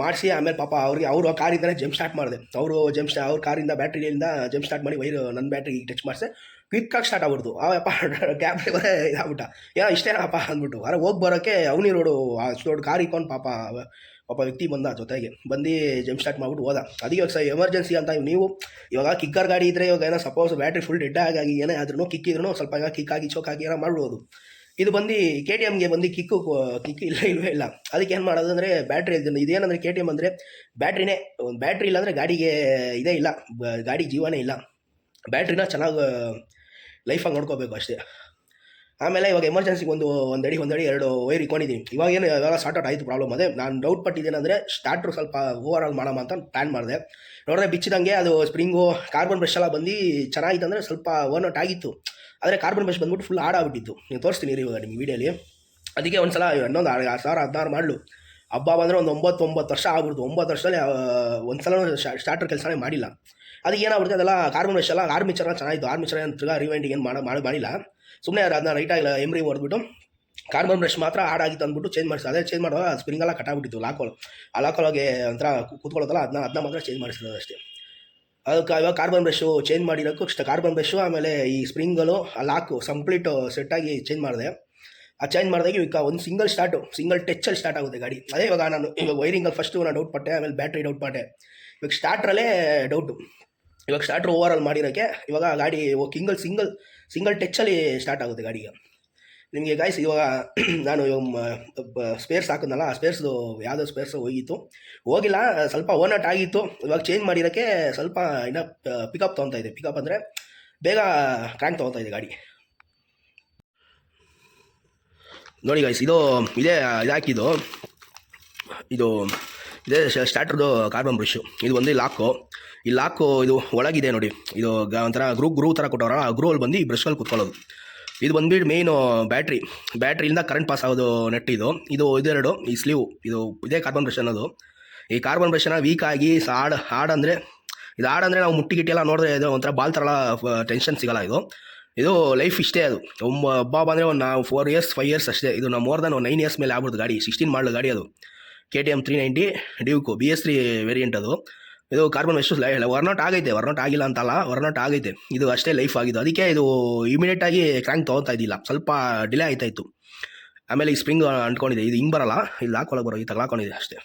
ಮಾಡಿಸಿ, ಆಮೇಲೆ ಪಾಪ ಅವರು ಕಾರಿಂದನೇ ಜಂಪ್ ಸ್ಟಾರ್ಟ್ ಮಾಡಿದೆ. ಅವ್ರ ಕಾರಿಂದ ಬ್ಯಾಟ್ರಿಯಿಂದ ಜಂಪ್ ಸ್ಟಾರ್ಟ್ ಮಾಡಿ ವೈರು ನನ್ನ ಬ್ಯಾಟ್ರಿಗೆ ಟಚ್ ಮಾಡಿಸಿ ಕ್ವಿಕ್ಕಾಗಿ ಸ್ಟಾರ್ಟ್ ಆಗ್ಬಿಡ್ತು. ಅವಪ್ಪ ಕ್ಯಾಬ್ ಡ್ರೈವರೇ ಇದಾಗ್ಬಿಟ್ಟ, ಇಷ್ಟೇನಪ್ಪ ಅಂದ್ಬಿಟ್ಟು. ಹೋಗಿ ಬರೋಕ್ಕೆ ಅವನಿ ರೋಡು ಅಷ್ಟು ದೊಡ್ಡ ಕಾರ್ ಇಕ್ಕೊಂಡು ಪಾಪ ವ್ಯಕ್ತಿ ಬಂದ ಜೊತೆಗೆ ಬಂದು ಜಂಪ್ ಸ್ಟಾರ್ಟ್ ಮಾಡ್ಬಿಟ್ಟು ಹೋದ. ಅದಕ್ಕೆ ಎಮರ್ಜೆನ್ಸಿ ಅಂತ ನೀವು ಇವಾಗ ಕಿಕ್ಕರ್ ಗಾಡಿ ಇದ್ದರೆ, ಇವಾಗ ಏನೋ ಸಪೋಸ್ ಬ್ಯಾಟ್ರಿ ಫುಲ್ ಡೆಡ್ ಆಗಿ ಏನೇ ಆದ್ರೂ ಕಿಕ್ಕಿದ್ರೂ ಸ್ವಲ್ಪ ಕಿಕ್ಕಾಗಿ ಚೋಕಾಗಿ ಏನೋ ಮಾಡ್ಬೋದು. ಇದು ಬಂದು KTMಗೆ ಬಂದು ಕಿಕ್ಕು ಇಲ್ವೇ ಇಲ್ಲ. ಅದಕ್ಕೆ ಏನು ಮಾಡೋದು ಅಂದರೆ ಬ್ಯಾಟ್ರಿ ಇದೇನಂದರೆ KTM ಅಂದರೆ ಬ್ಯಾಟ್ರಿನೇ, ಬ್ಯಾಟ್ರಿ ಇಲ್ಲ ಅಂದರೆ ಗಾಡಿಗೆ ಇದೇ ಇಲ್ಲ, ಗಾಡಿ ಜೀವನೇ ಇಲ್ಲ. ಬ್ಯಾಟ್ರಿನ ಚೆನ್ನಾಗಿ ಲೈಫಾಗಿ ನೋಡ್ಕೋಬೇಕು ಅಷ್ಟೇ. ಆಮೇಲೆ ಇವಾಗ ಎಮರ್ಜೆನ್ಸಿಗೆ ಒಂದು ಅಡಿ 2 ವೈರ್ ಇಟ್ಕೊಂಡಿದ್ದೀನಿ. ಇವಾಗ ಸಾರ್ಟ್ ಔಟ್ ಆಯಿತು ಪ್ರಾಬ್ಲಮ್. ಅದೇ ನಾನು ಡೌಟ್ ಪಟ್ಟಿದ್ದೇನೆಂದರೆ ಸ್ಟಾರ್ಟ್ರು ಸ್ವಲ್ಪ ಓವರ್ ಆಲ್ ಮಾಡೋಣ ಅಂತ ಪ್ಲ್ಯಾನ್ ಮಾಡಿದೆ. ನೋಡಿದ್ರೆ ಬಿಚ್ಚಿದಂಗೆ ಅದು ಸ್ಪ್ರಿಂಗು ಕಾರ್ಬನ್ ಬ್ರಷ್ ಎಲ್ಲ ಬಂದು ಚೆನ್ನಾಗಿತ್ತು, ಅಂದರೆ ಸ್ವಲ್ಪ ವರ್ನೌಟ್ ಆಗಿತ್ತು. ಆದರೆ ಕಾರ್ಬನ್ ಬ್ರಷ್ ಬಂದ್ಬಿಟ್ಟು ಫುಲ್ ಆಡಾಗ್ಬಿಟ್ಟಿತ್ತು. ನೀವು ತೋರಿಸ್ತೀನಿ ಇವಾಗ ನಿಮ್ಮ ವೀಡಿಯೋಲಿ. ಅದಕ್ಕೆ ಒಂದು ಸಲ ಇನ್ನೊಂದು 2016 ಮಾಡಲು ಹಬ್ಬ ಬಂದರೆ ಒಂದು 9 ವರ್ಷ ಆಗ್ಬಿಡ್ತು. 9 ವರ್ಷದಲ್ಲಿ ಒಂದು ಸಲ ಸ್ಟಾರ್ಟರ್ ಕೆಲಸನೇ ಮಾಡಿಲ್ಲ. ಅದಕ್ಕೆ ಏನಾಗ್ಬಿಡುತ್ತೆ, ಅದೆಲ್ಲ ಕಾರ್ಬನ್ ಬ್ರಷ್ ಎಲ್ಲ ಆರ್ಮಿಚರ್ ಚೆನ್ನಾಗಿತ್ತು. ಆರ್ಮಿಚರ್ ಏನು ತಿರ್ಗಾ ರಿವೈಂಡಿಂಗ್ ಏನು ಮಾಡಿಲ್ಲ, ಸುಮ್ಮನೆ ಅದನ್ನ ರೈಟಾಗಿಲ್ಲ ಎಮ್ರಿ ಹೊಡೆದ್ಬಿಟ್ಟು ಕಾರ್ಬನ್ ಬ್ರಷ್ ಮಾತ್ರ ಆಡಾಗಿತ್ತು ಅಂದ್ಬಿಟ್ಟು ಚೇಂಜ್ ಮಾಡಿಸಿ. ಅದೇ ಚೇಂಜ್ ಮಾಡುವಾಗ ಸ್ಪ್ರಿಂಗೆಲ್ಲ ಕಟ್ಟಾಗ್ಬಿಟ್ಟಿತ್ತು. ಲಾಕೊಳಗೆ ಒಂಥರ ಕೂತ್ಕೊಳ್ಳೋದಲ್ಲ, ಅದನ್ನ ಮಾತ್ರ ಚೇಂಜ್ ಮಾಡಿಸಿರೋದು ಅಷ್ಟೇ. ಅದಕ್ಕೆ ಇವಾಗ ಕಾರ್ಬನ್ ಬ್ರಷು ಚೇಂಜ್ ಮಾಡಿರೋಕ್ಕೂ ಕಾರ್ಬನ್ ಬ್ರಷು ಆಮೇಲೆ ಈ ಸ್ಪ್ರಿಂಗಲು ಲಾಕು ಕಂಪ್ಲೀಟ್ ಸೆಟ್ಟಾಗಿ ಚೇಂಜ್ ಮಾಡಿದೆ. ಆ ಚೇಂಜ್ ಮಾಡಿದಾಗ ಈಗ ಒಂದು ಸಿಂಗಲ್ ಟಚ್ಚಲ್ಲಿ ಸ್ಟಾರ್ಟ್ ಆಗುತ್ತೆ ಗಾಡಿ. ಅದೇ ಇವಾಗ ವೈರಿಂಗಲ್ಲಿ ಫಸ್ಟು ನಾನು ಡೌಟ್ ಪಟ್ಟೆ, ಆಮೇಲೆ ಬ್ಯಾಟ್ರಿ ಡೌಟ್ ಪಟ್ಟೆ. ಇವಾಗ ಸ್ಟಾರ್ಟ್ರಲ್ಲೇ ಡೌಟು. ಇವಾಗ ಸ್ಟಾರ್ಟ್ರ್ ಓವರ್ ಆಲ್ ಮಾಡಿರೋಕ್ಕೆ ಇವಾಗ ಗಾಡಿ ಸಿಂಗಲ್ ಟಚ್ಚಲ್ಲಿ ಸ್ಟಾರ್ಟ್ ಆಗುತ್ತೆ ಗಾಡಿಗೆ. ನಿಮಗೆ ಗಾಯ್ಸ್ ಇವಾಗ ನಾನು ಸ್ಪೇರ್ಸ್ ಹಾಕಿದ್ನಲ್ಲ, ಆ ಸ್ಪೇರ್ಸ್ದು ಯಾವುದೋ ಸ್ಪೇರ್ಸ್ ಹೋಗಿಲ್ಲ, ಸ್ವಲ್ಪ ಓನಟ್ ಆಗಿತ್ತು. ಇವಾಗ ಚೇಂಜ್ ಮಾಡಿರೋಕ್ಕೆ ಸ್ವಲ್ಪ ಇನ್ನೂ ಪಿಕಪ್ ತೊಗೊತಾ ಇದೆ. ಪಿಕಪ್ ಅಂದರೆ ಬೇಗ ಕ್ರ್ಯಾಂಕ್ ತೊಗೊತಾ ಇದೆ ಗಾಡಿ. ನೋಡಿ ಗಾಯ್ಸ್, ಇದೇ ಇದಾಕಿದ್ದು, ಇದು ಇದೇ ಸ್ಟಾರ್ಟ್ರದು ಕಾರ್ಬನ್ ಬ್ರಷು. ಇದು ಒಂದು ಈ ಲಾಕು ಇದು ಒಳಗಿದೆ ನೋಡಿ. ಇದು ಒಂಥರ ಗ್ರೂ ಥರ ಕೊಟ್ಟವ್ರ. ಆ ಗ್ರೂವಲ್ಲಿ ಬಂದು ಈ ಬ್ರಷ್ಗಳು ಕುತ್ಕೊಳ್ಳೋದು. ಇದು ಬಂದುಬಿಟ್ಟು ಮೇಯ್ನು ಬ್ಯಾಟ್ರಿಯಿಂದ ಕರೆಂಟ್ ಪಾಸ್ ಆಗೋದು ನೆಟ್ ಇದೆರಡು ಈ ಸ್ಲೀವ್. ಇದೇ ಕಾರ್ಬನ್ ಬ್ರಷ್ ಅನ್ನೋದು. ಈ ಕಾರ್ಬನ್ ಬ್ರಷನ್ನ ವೀಕ್ ಆಗಿ ಹಾಡಂದರೆ ನಾವು ಮುಟ್ಟಿಗಿಟ್ಟೆಲ್ಲ ನೋಡಿದ್ರೆ ಇದು ಒಂಥರ ಬಾಲ್ ಥರ ಟೆನ್ಷನ್ ಸಿಗೋಲ್ಲ. ಇದು ಲೈಫ್ ಇಷ್ಟೇ. ಅದು ಹಬ್ಬ ಬಂದರೆ ಒಂದು 4 years 5 years ಅಷ್ಟೇ. ಇದು ನಾವು ಮೋರ್ ದನ್ 9 years ಮೇಲೆ ಆಗ್ಬಿಡ್ತು ಗಾಡಿ. 16 ಮಾಡಲ್ ಗಾಡಿ ಅದು. KTM 390 ಡ್ಯೂಕು BS3 ವೇರಿಯಂಟ್ ಅದು. ಇದು ಕಾರ್ಬನ್ ಬ್ರಷ್ ವರ್ನೌಟ್ ಆಗಿಲ್ಲ ಅಂತಲ್ಲ, ವರ್ನೌಟ್ ಆಗೈತೆ. ಇದು ಅಷ್ಟೇ ಲೈಫ್ ಆಗಿದ್ದು. ಅದಕ್ಕೆ ಇದು ಇಮಿಡಿಯೇಟಾಗಿ ಕ್ರ್ಯಾಂಕ್ ತೊಗೊತಾ ಇದ್ದಿಲ್ಲ, ಸ್ವಲ್ಪ ಡಿಲೇ ಆಯ್ತಾಯಿತ್ತು. ಆಮೇಲೆ ಈ ಸ್ಪ್ರಿಂಗ್ ಅಂಟ್ಕೊಂಡಿದೆ. ಇದು ಹಿಂಗೆ ಬರಲ್ಲ, ಇಲ್ಲಿ ಲಾಕ್ ಬರೋ ಈ ತಗೊಳ್ಕೊಂಡಿದೆ ಅಷ್ಟೇ.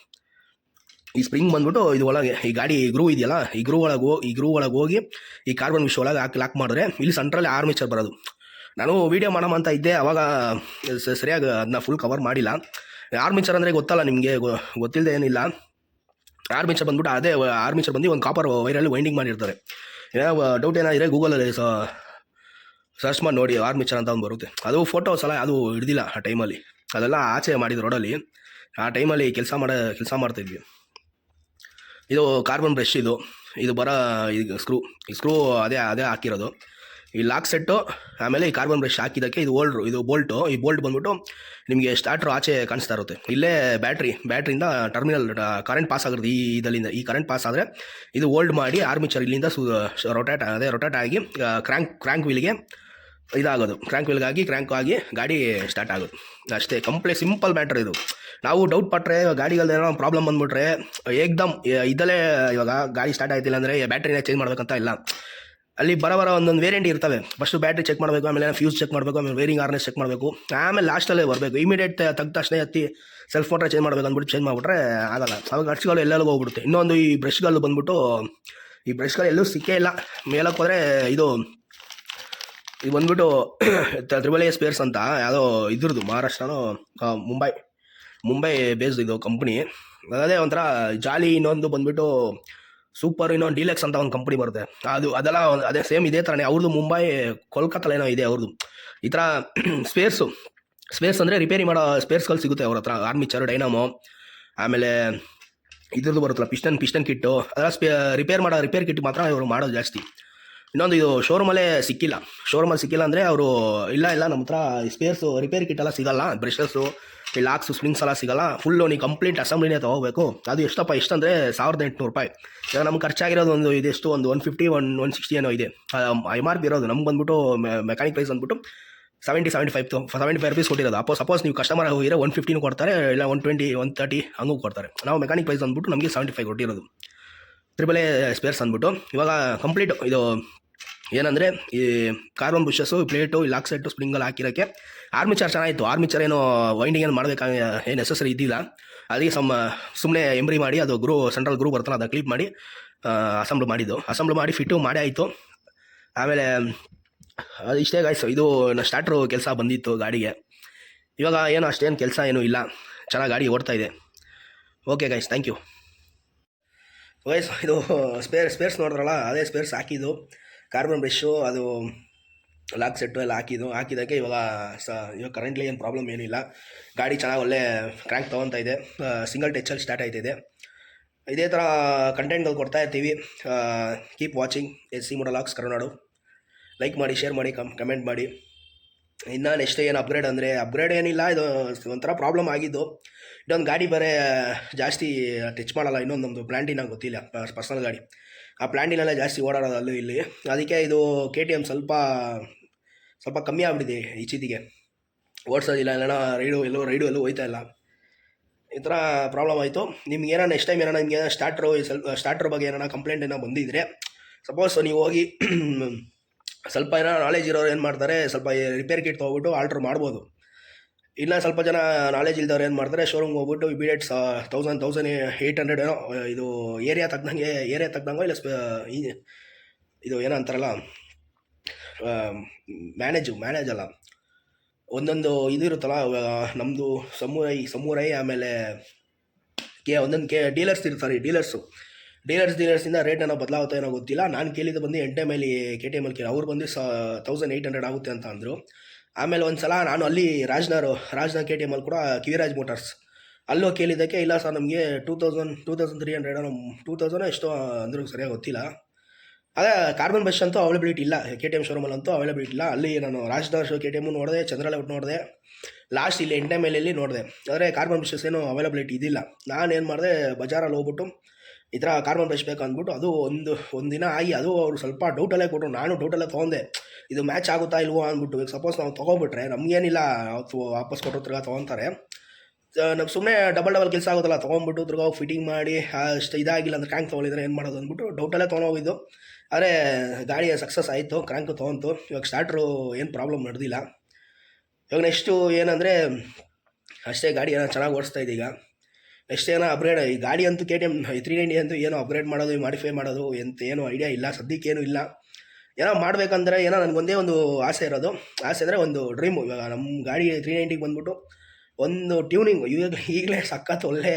ಈ ಸ್ಪ್ರಿಂಗ್ ಬಂದ್ಬಿಟ್ಟು ಇದು ಒಳಗೆ ಈ ಗಾಡಿ ಗ್ರೂ ಇದೆಯಲ್ಲ, ಈ ಗ್ರೂ ಒಳಗೆ ಹೋಗಿ ಈ ಕಾರ್ಬನ್ ವಿಷ್ ಒಳಗೆ ಲಾಕ್ ಮಾಡಿದ್ರೆ ಇಲ್ಲಿ ಸೆಂಟ್ರಲ್ಲಿ ಆರ್ಮೇಚರ್ ಬರೋದು. ನಾನು ವೀಡಿಯೋ ಮಾಡೋಣ ಅಂತ ಇದ್ದೆ, ಅವಾಗ ಸರಿಯಾಗಿ ಅದನ್ನ ಫುಲ್ ಕವರ್ ಮಾಡಿಲ್ಲ. ಆರ್ಮೇಚರ್ ಅಂದರೆ ಗೊತ್ತಲ್ಲ ನಿಮಗೆ, ಗೊತ್ತಿಲ್ಲದೆ ಏನಿಲ್ಲ. ಆರ್ಮೇಚರ್ ಬಂದ್ಬಿಟ್ಟು ಅದೇ ಆರ್ಮೇಚರ್ ಬಂದು ಒಂದು ಕಾಪರ್ ವೈರಲ್ಲಿ ವೈಂಡಿಂಗ್ ಮಾಡಿರ್ತಾರೆ. ಏನೋ ಡೌಟ್ ಏನಾದರೆ ಗೂಗಲಲ್ಲಿ ಸರ್ಚ್ ಮಾಡಿ ನೋಡಿ, ಆರ್ಮೇಚರ್ ಅಂತ ಒಂದು ಬರುತ್ತೆ. ಅದು ಫೋಟೋಸ್ ಎಲ್ಲ ಅದು ಹಿಡ್ದಿಲ್ಲ ಆ ಟೈಮಲ್ಲಿ. ಅದೆಲ್ಲ ಆಚೆ ಮಾಡಿದ್ದು ರೋಡಲ್ಲಿ. ಆ ಟೈಮಲ್ಲಿ ಕೆಲಸ ಮಾಡ್ತಾಯಿದ್ವಿ. ಇದು ಕಾರ್ಬನ್ ಬ್ರಷ್. ಇದು ಬರೋ ಇದು ಸ್ಕ್ರೂ ಅದೇ ಹಾಕಿರೋದು. ಈ ಲಾಕ್ ಸೆಟ್ಟು, ಆಮೇಲೆ ಈ ಕಾರ್ಬನ್ ಬ್ರಷ್ ಹಾಕಿದ್ದಕ್ಕೆ ಇದು ಬೋಲ್ಟು. ಈ ಬೋಲ್ಟ್ ಬಂದ್ಬಿಟ್ಟು ನಿಮಗೆ ಸ್ಟಾರ್ಟ್ರು ಆಚೆ ಕಾಣಿಸ್ತಾ ಇರುತ್ತೆ. ಇಲ್ಲೇ ಬ್ಯಾಟ್ರಿಯಿಂದ ಟರ್ಮಿನಲ್ ಕರೆಂಟ್ ಪಾಸ್ ಆಗಿರುತ್ತೆ. ಈ ಕರೆಂಟ್ ಪಾಸ್ ಆದರೆ ಇದು ಓಲ್ಡ್ ಮಾಡಿ ಆರ್ಮೇಚರ್ ಇಲ್ಲಿಂದ ರೊಟೇಟ್ ಆಗಿ ಕ್ರ್ಯಾಂಕ್ ವೀಲ್ಗೆ ಇದಾಗೋದು. ಕ್ರ್ಯಾಂಕ್ ಆಗಿ ಗಾಡಿ ಸ್ಟಾರ್ಟ್ ಆಗೋದು ಅಷ್ಟೇ. ಕಂಪ್ಲೀಟ್ ಸಿಂಪಲ್ ಮ್ಯಾಟ್ರ್ ಇದು. ನಾವು ಡೌಟ್ ಪಟ್ಟರೆ ಗಾಡಿಗಳೇನೋ ಪ್ರಾಬ್ಲಮ್ ಬಂದ್ಬಿಟ್ರೆ ಏಕ್ದಮ್ ಇದಲ್ಲೇ ಇವಾಗ ಗಾಡಿ ಸ್ಟಾರ್ಟ್ ಆಯ್ತಿಲ್ಲ ಅಂದರೆ ಬ್ಯಾಟ್ರಿನ ಚೇಂಜ್ ಮಾಡಬೇಕಂತ ಇಲ್ಲ. ಅಲ್ಲಿ ಬರೋ ಒಂದೊಂದು ವೇರಿಯಂಟ್ ಇರ್ತವೆ. ಫಸ್ಟು ಬ್ಯಾಟ್ರಿ ಚೆಕ್ ಮಾಡಬೇಕು, ಆಮೇಲೆ ಫ್ಯೂಸ್ ಚೆಕ್ ಮಾಡಬೇಕು, ಆಮೇಲೆ ವೇರಿಂಗ್ ಹಾರ್ನೆಸ್ ಚೆಕ್ ಮಾಡಬೇಕು, ಆಮೇಲೆ ಲಾಸ್ಟಲ್ಲೇ ಬರಬೇಕು. ಇಮಿಡಿಯೇಟ್ ತೆಗ್ದ ತಕ್ಷಣ ಎತ್ತಿ ಸೆಲ್ಫ್ ಮೋಟ್ರ್ ಚೇಂಜ್ ಮಾಡಬೇಕು ಅಂದ್ಬಿಟ್ಟು ಚೇಂಜ್ ಮಾಡಿಬಿಟ್ರೆ ಆಗಲ್ಲ. ಅವಾಗ ಖರ್ಚುಗಳು ಎಲ್ಲೆಲ್ಲೂ ಹೋಗ್ಬಿಡುತ್ತೆ. ಇನ್ನೊಂದು ಈ ಬ್ರಷ್ಗಳು ಬಂದ್ಬಿಟ್ಟು ಈ ಬ್ರಷ್ಗಳು ಎಲ್ಲೂ ಸಿಕ್ಕೇ ಇಲ್ಲ. ಮೇಲಕ್ಕೆ ಹೋದರೆ ಇದು ಬಂದ್ಬಿಟ್ಟು AAA ಸ್ಪೇರ್ಸ್ ಅಂತ ಯಾವುದೋ ಇದ್ರದ್ದು, ಮಹಾರಾಷ್ಟ್ರನೋ ಮುಂಬೈ ಬೇಸ್ಡ್ ಇದು ಕಂಪ್ನಿ. ಅದೇ ಒಂಥರ ಜಾಲಿ. ಇನ್ನೊಂದು ಬಂದ್ಬಿಟ್ಟು ಸೂಪರ್, ಇನ್ನೊಂದು ಡೀಲೆಕ್ಸ್ ಅಂತ ಒಂದು ಕಂಪ್ನಿ ಬರುತ್ತೆ. ಅದೆಲ್ಲ ಅದೇ ಸೇಮ್ ಇದೇ ಥರನೇ. ಅವ್ರದ್ದು ಮುಂಬೈ ಕೋಲ್ಕತ್ತಲ್ಲಿ ಏನೋ ಇದೆ ಅವ್ರದ್ದು. ಈ ಥರ ಸ್ಪೇರ್ಸ್ ಅಂದರೆ ರಿಪೇರಿ ಮಾಡೋ ಸ್ಪೇರ್ಸ್ಗಳು ಸಿಗುತ್ತೆ ಅವ್ರ ಹತ್ರ. ಆರ್ಮೇಚರ್, ಡೈನಾಮೋ, ಆಮೇಲೆ ಇದ್ರದ್ದು ಬರುತ್ತಲ್ಲ ಪಿಸ್ಟನ್ ಕಿಟ್ಟು, ಅದೆಲ್ಲ ರಿಪೇರ್ ಕಿಟ್ ಮಾತ್ರ ಇವರು ಮಾಡೋದು ಜಾಸ್ತಿ. ಇನ್ನೊಂದು ಇದು ಶೋರೂಮಲ್ಲೇ ಸಿಕ್ಕಿಲ್ಲ ಅಂದರೆ ಅವರು ಇಲ್ಲ ನಮ್ಮ ಹತ್ರ ಸ್ಪೇರ್ಸು ರಿಪೇರ್ ಕಿಟ್ ಎಲ್ಲ ಸಿಗೋಲ್ಲ. ಬ್ರಷಸ್ಸು, ಈ ಲಾಕ್ಸು, ಸ್ಪ್ರಿಂಗ್ಸ್ ಎಲ್ಲ ಸಿಗೋಲ್ಲ. ಫುಲ್ಲು ನೀವು ಕಂಪ್ಲೀಟ್ ಅಸೆಂಬ್ಲಿನೇ ತೊಗೋಬೇಕು. ಅದು ಎಷ್ಟಂದರೆ 1800 ರೂಪಾಯಿ. ಇವಾಗ ನಮ್ಗೆ ಖರ್ಚಾಗಿರೋದು ಒಂದು ಇದೆಷ್ಟು, ಒಂದು 150 160 ಏನೋ ಇದೆ MRP ಇರೋದು. ನಮ್ಗೆ ಬಂದ್ಬಿಟ್ಟು ಮೆಕ್ಯಾನಿಕ್ ಪ್ರೈಸ್ ಬಂದ್ಬಿಟ್ಟು 75 ರೂಪೀಸ್ ಕೊಟ್ಟಿರೋದು. ಸಪೋಸ್ ನೀವು ಕಸ್ಟಮರ್ ಹೋಗಿರೋ 150 ಕೊಡ್ತಾರೆ, ಇಲ್ಲ 120 130 ಹಂಗೂ ಕೊಡ್ತಾರೆ. ನಾವು ಮೆಕ್ಯಾನಿಕ್ ಪ್ರೈಸ್ ಅಂದ್ಬಿಟ್ಟು ನಮಗೆ 75 ಕೊಟ್ಟಿರೋದು. AAA ಸ್ಪೇರ್ಸ್ ಅಂದ್ಬಿಟ್ಟು. ಇವಾಗ ಕಂಪ್ಲೀಟ್ ಇದು ಏನಂದರೆ ಈ ಕಾರ್ಬನ್ ಬ್ರಷಸ್ಸು, ಪ್ಲೇಟು, ಈ ಲಾಕ್ ಸೆಟ್ಟು, ಸ್ಪ್ರಿಂಗಲ್ಲಿ ಹಾಕಿರೋಕ್ಕೆ ಆರ್ಮೇಚರ್ ಚೆನ್ನಾಗಿತ್ತು. ಆರ್ಮೇಚರ್ ಏನೋ ವೈಂಡಿಂಗ್ ಏನು ಮಾಡಬೇಕಾಗಿ ಏನು ನೆಸಸರಿ ಇದ್ದಿಲ್ಲ. ಅದಕ್ಕೆ ಸುಮ್ಮನೆ ಎಂಬ್ರಿ ಮಾಡಿ ಅದು ಸೆಂಟ್ರಲ್ ಗ್ರೂ ಬರ್ತಲ್ಲ, ಅದು ಕ್ಲೀಪ್ ಮಾಡಿ ಅಸೆಂಬ್ಲ್ ಮಾಡಿ ಫಿಟ್ಟು ಮಾಡಿ ಆಯಿತು. ಆಮೇಲೆ ಅದು ಇಷ್ಟೇ ಗಾಯ್ಸು. ಇದು ಸ್ಟಾರ್ಟ್ರು ಕೆಲಸ ಬಂದಿತ್ತು ಗಾಡಿಗೆ. ಇವಾಗ ಏನು ಅಷ್ಟೇನು ಕೆಲಸ ಏನೂ ಇಲ್ಲ, ಚೆನ್ನಾಗಿ ಗಾಡಿ ಓಡ್ತಾ ಇದೆ. Okay guys, thank you guys. ಇದು ಸ್ಪೇರ್ಸ್ ನೋಡಿದ್ರಲ್ಲ, ಅದೇ ಸ್ಪೇರ್ಸ್ ಹಾಕಿದ್ದು. ಕಾರ್ಬನ್ ಬ್ರಷು, ಅದು ಲಾಕ್ ಸೆಟ್ಟು ಎಲ್ಲ ಹಾಕಿದ್ದಕ್ಕೆ ಇವಾಗ ಕರೆಂಟ್ಲಿ ಏನು ಪ್ರಾಬ್ಲಮ್ ಏನಿಲ್ಲ. ಗಾಡಿ ಚೆನ್ನಾಗಿ ಒಳ್ಳೆ ಕ್ರ್ಯಾಂಕ್ ತೊಗೊತಾ ಇದೆ. ಸಿಂಗಲ್ ಟಚ್ಚಲ್ಲಿ ಸ್ಟಾರ್ಟ್ ಆಯ್ತಿದೆ. ಇದೇ ಥರ ಕಂಟೆಂಟ್ಗಳು ಕೊಡ್ತಾ ಇರ್ತೀವಿ. Keep watching SC motologs Karunadu. Like ಮಾಡಿ, ಶೇರ್ ಮಾಡಿ, ಕಮೆಂಟ್ ಮಾಡಿ. ಇನ್ನು ನೆಕ್ಸ್ಟ್ ಏನು ಅಪ್ಗ್ರೇಡ್ ಏನಿಲ್ಲ. ಇದು ಒಂಥರ ಪ್ರಾಬ್ಲಮ್ ಆಗಿದ್ದು. ಇನ್ನೊಂದು ಗಾಡಿ ಬೇರೆ ಜಾಸ್ತಿ ಟಚ್ ಮಾಡಲ್ಲ. ಇನ್ನೊಂದು ನಮ್ಮದು ಪ್ಲ್ಯಾಂಟಿನ ಗೊತ್ತಿಲ್ಲ, ಪರ್ಸನಲ್ ಗಾಡಿ. ಆ ಪ್ಲ್ಯಾಂಟಿನೆಲ್ಲ ಜಾಸ್ತಿ ಓಡಾಡೋದು ಅಲ್ಲೂ ಇಲ್ಲಿ. ಅದಕ್ಕೆ ಇದು KTM ಸ್ವಲ್ಪ ಕಮ್ಮಿ ಆಗ್ಬಿಟ್ಟಿದೆ ಈಚೀತಿಗೆ. ಓಡಿಸೋದಿಲ್ಲ, ಎಲ್ಲೋ ರೈಡು ಹೋಯ್ತಾ ಇಲ್ಲ. ಈ ಥರ ಪ್ರಾಬ್ಲಮ್ ಆಯಿತು. ನಿಮ್ಗೆ ಏನೋ ನೆಕ್ಸ್ಟ್ ಟೈಮ್ ನಿಮ್ಗೆ ಸ್ಟಾರ್ಟ್ರ್ ಬಗ್ಗೆ ಏನೋ ಕಂಪ್ಲೇಂಟ್ ಏನೋ ಬಂದಿದ್ದರೆ, ಸಪೋಸ್ ನೀವು ಹೋಗಿ ಸ್ವಲ್ಪ ಏನೋ ನಾಲೆಜ್ ಇರೋರು ಏನು ಮಾಡ್ತಾರೆ, ಸ್ವಲ್ಪ ರಿಪೇರ್ ಕಿಟ್ ತೊಗೊಬಿಟ್ಟು ಆಲ್ಟ್ರ್ ಮಾಡ್ಬೋದು. ಇಲ್ಲ ಸ್ವಲ್ಪ ಜನ ನಾಲೆಜ್ ಇಲ್ದವ್ರು ಏನು ಮಾಡ್ತಾರೆ, ಶೋರೂಮ್ಗೆ ಹೋಗ್ಬಿಟ್ಟು ಇಮಿಡಿಯೇಟ್ 1800 ಏನೋ ಇದು ಏರಿಯಾ ತಗ್ದಂಗೆ ಇಲ್ಲ ಇದು ಏನೋ ಅಂತಾರಲ್ಲ, ಮ್ಯಾನೇಜ್ ಅಲ್ಲ, ಒಂದೊಂದು ಇದು ಇರುತ್ತಲ್ಲ. ನಮ್ಮದು ಸಮೂರೈ ಆಮೇಲೆ ಒಂದೊಂದು ಡೀಲರ್ಸ್ ಇರ್ತಾರೆ. ಡೀಲರ್ಸಿಂದ ರೇಟ್ ಏನೋ ಬದಲಾಗುತ್ತೆ ಏನೋ ಗೊತ್ತಿಲ್ಲ. ನಾನು ಕೇಳಿದ್ದು ಬಂದು NTMಲ್ಲಿ KTM ಕೇಳಿ, ಅವ್ರು ಬಂದು 1800 ಆಗುತ್ತೆ ಅಂತ ಅಂದರು. ಆಮೇಲೆ ಒಂದು ಸಲ ನಾನು ಅಲ್ಲಿ ರಾಜ್ನ KTM ಕೂಡ ಕಿವಿರಾಜ್ ಮೋಟರ್ಸ್ ಅಲ್ಲೋ ಕೇಳಿದ್ದಕ್ಕೆ ಇಲ್ಲ ಸರ್ ನಮಗೆ 2300 2000 ಎಷ್ಟೋ ಅಂದ್ರೂ ಸರಿಯಾಗಿ ಗೊತ್ತಿಲ್ಲ. ಅದೇ ಕಾರ್ಬನ್ ಬಸ್ ಅಂತೂ ಅವೈಲಬಿಲಿಟಿ ಇಲ್ಲ, ಕೆ ಟಿ ಎಮ್ ಶೋರೂಮಲ್ಲಂತೂ ಅವೈಲಬಿಲಿಟಿ ಇಲ್ಲ. ಅಲ್ಲಿ ನಾನು ರಾಜಧಾನಿ ಕೆ ಟಿ ಎಮ್ಮು ನೋಡಿದೆ, ಚಂದ್ರಲೇಔಟ್ ನೋಡಿದೆ, ಲಾಸ್ಟ್ ಇಲ್ಲಿ ಎಂಟೆ ಮೇಲೆಲ್ಲಿ ನೋಡಿದೆ. ಆದರೆ ಕಾರ್ಬನ್ ಬಸ್ಸಸ್ ಏನೂ ಅವೈಲಬಿಲಿಟಿ ಇದಿಲ್ಲ. ನಾನೇನು ಮಾಡಿದೆ, ಬಜಾರಲ್ಲಿ ಹೋಗ್ಬಿಟ್ಟು ಈ ಥರ ಕಾರ್ಬನ್ ಬ್ರಷ್ ಬೇಕು ಅಂದ್ಬಿಟ್ಟು ಅದು ಒಂದು ದಿನ ಆಗಿ ಅದು ಅವರು ಸ್ವಲ್ಪ ಡೌಟಲ್ಲೇ ಕೊಟ್ಟರು. ನಾನು ಡೌಟಲ್ಲೇ ತೊಗೊಂಡೆ, ಇದು ಮ್ಯಾಚ್ ಆಗುತ್ತಾ ಇಲ್ವೋ ಅಂದ್ಬಿಟ್ಟು. ಈಗ ಸಪೋಸ್ ನಾವು ತೊಗೊಬಿಟ್ರೆ ನಮಗೇನಿಲ್ಲ, ಅವತ್ತು ವಾಪಸ್ ಕೊಟ್ಟರು ತಿರ್ಗಾ ತೊಗೊತಾರೆ. ನಮ್ಮ ಸುಮ್ಮನೆ ಡಬಲ್ ಕೆಲಸ ಆಗೋದಲ್ಲ, ತೊಗೊಂಬಿಟ್ಟು ತಿರ್ಗಾ ಫಿಟ್ಟಿಂಗ್ ಮಾಡಿ ಅಷ್ಟು ಇದಾಗಿಲ್ಲ ಅಂದರೆ ಕ್ರ್ಯಾಂಕ್ ತೊಗೊಳಿದ್ರೆ ಏನು ಮಾಡೋದು ಅಂದ್ಬಿಟ್ಟು ಡೌಟಲ್ಲೇ ತೊಗೊಂಡೋಗಿದ್ದು. ಆದರೆ ಗಾಡಿ ಸಕ್ಸಸ್ ಆಯಿತು, ಕ್ರ್ಯಾಂಕ್ ತೊಗೊಂತು. ಇವಾಗ ಸ್ಟಾರ್ಟ್ರು ಏನು ಪ್ರಾಬ್ಲಮ್ ನಡೆದಿಲ್ಲ. ಇವಾಗ ನೆಕ್ಸ್ಟು ಏನಂದರೆ ಅಷ್ಟೇ, ಗಾಡಿ ಏನೋ ಚೆನ್ನಾಗಿ ಓಡಿಸ್ತಾ ಇದೆ. ಈಗ ನೆಕ್ಸ್ಟ್ ಏನೋ ಅಪ್ಗ್ರೇಡ್, ಈ ಗಾಡಿ ಅಂತೂ ಕೆ ಟಿ ಎಮ್ 390 ಅಂತೂ ಏನೋ ಅಪ್ಗ್ರೇಡ್ ಮಾಡೋದು, ಮಾಡಿಫೈ ಮಾಡೋದು ಏನೋ ಐಡಿಯಾ ಇಲ್ಲ, ಸದ್ಯಕ್ಕೇನು ಇಲ್ಲ. ಏನೋ ಮಾಡಬೇಕಂದ್ರೆ ಏನೋ ನನಗೊಂದೇ ಒಂದು ಆಸೆ ಇರೋದು. ಆಸೆ ಅಂದರೆ ಒಂದು ಡ್ರೀಮು. ಇವಾಗ ನಮ್ಮ ಗಾಡಿ 390ಗೆ ಬಂದ್ಬಿಟ್ಟು ಒಂದು ಟ್ಯೂನಿಂಗ್ ಈಗಲೇ ಸಖತ್ ಒಳ್ಳೆ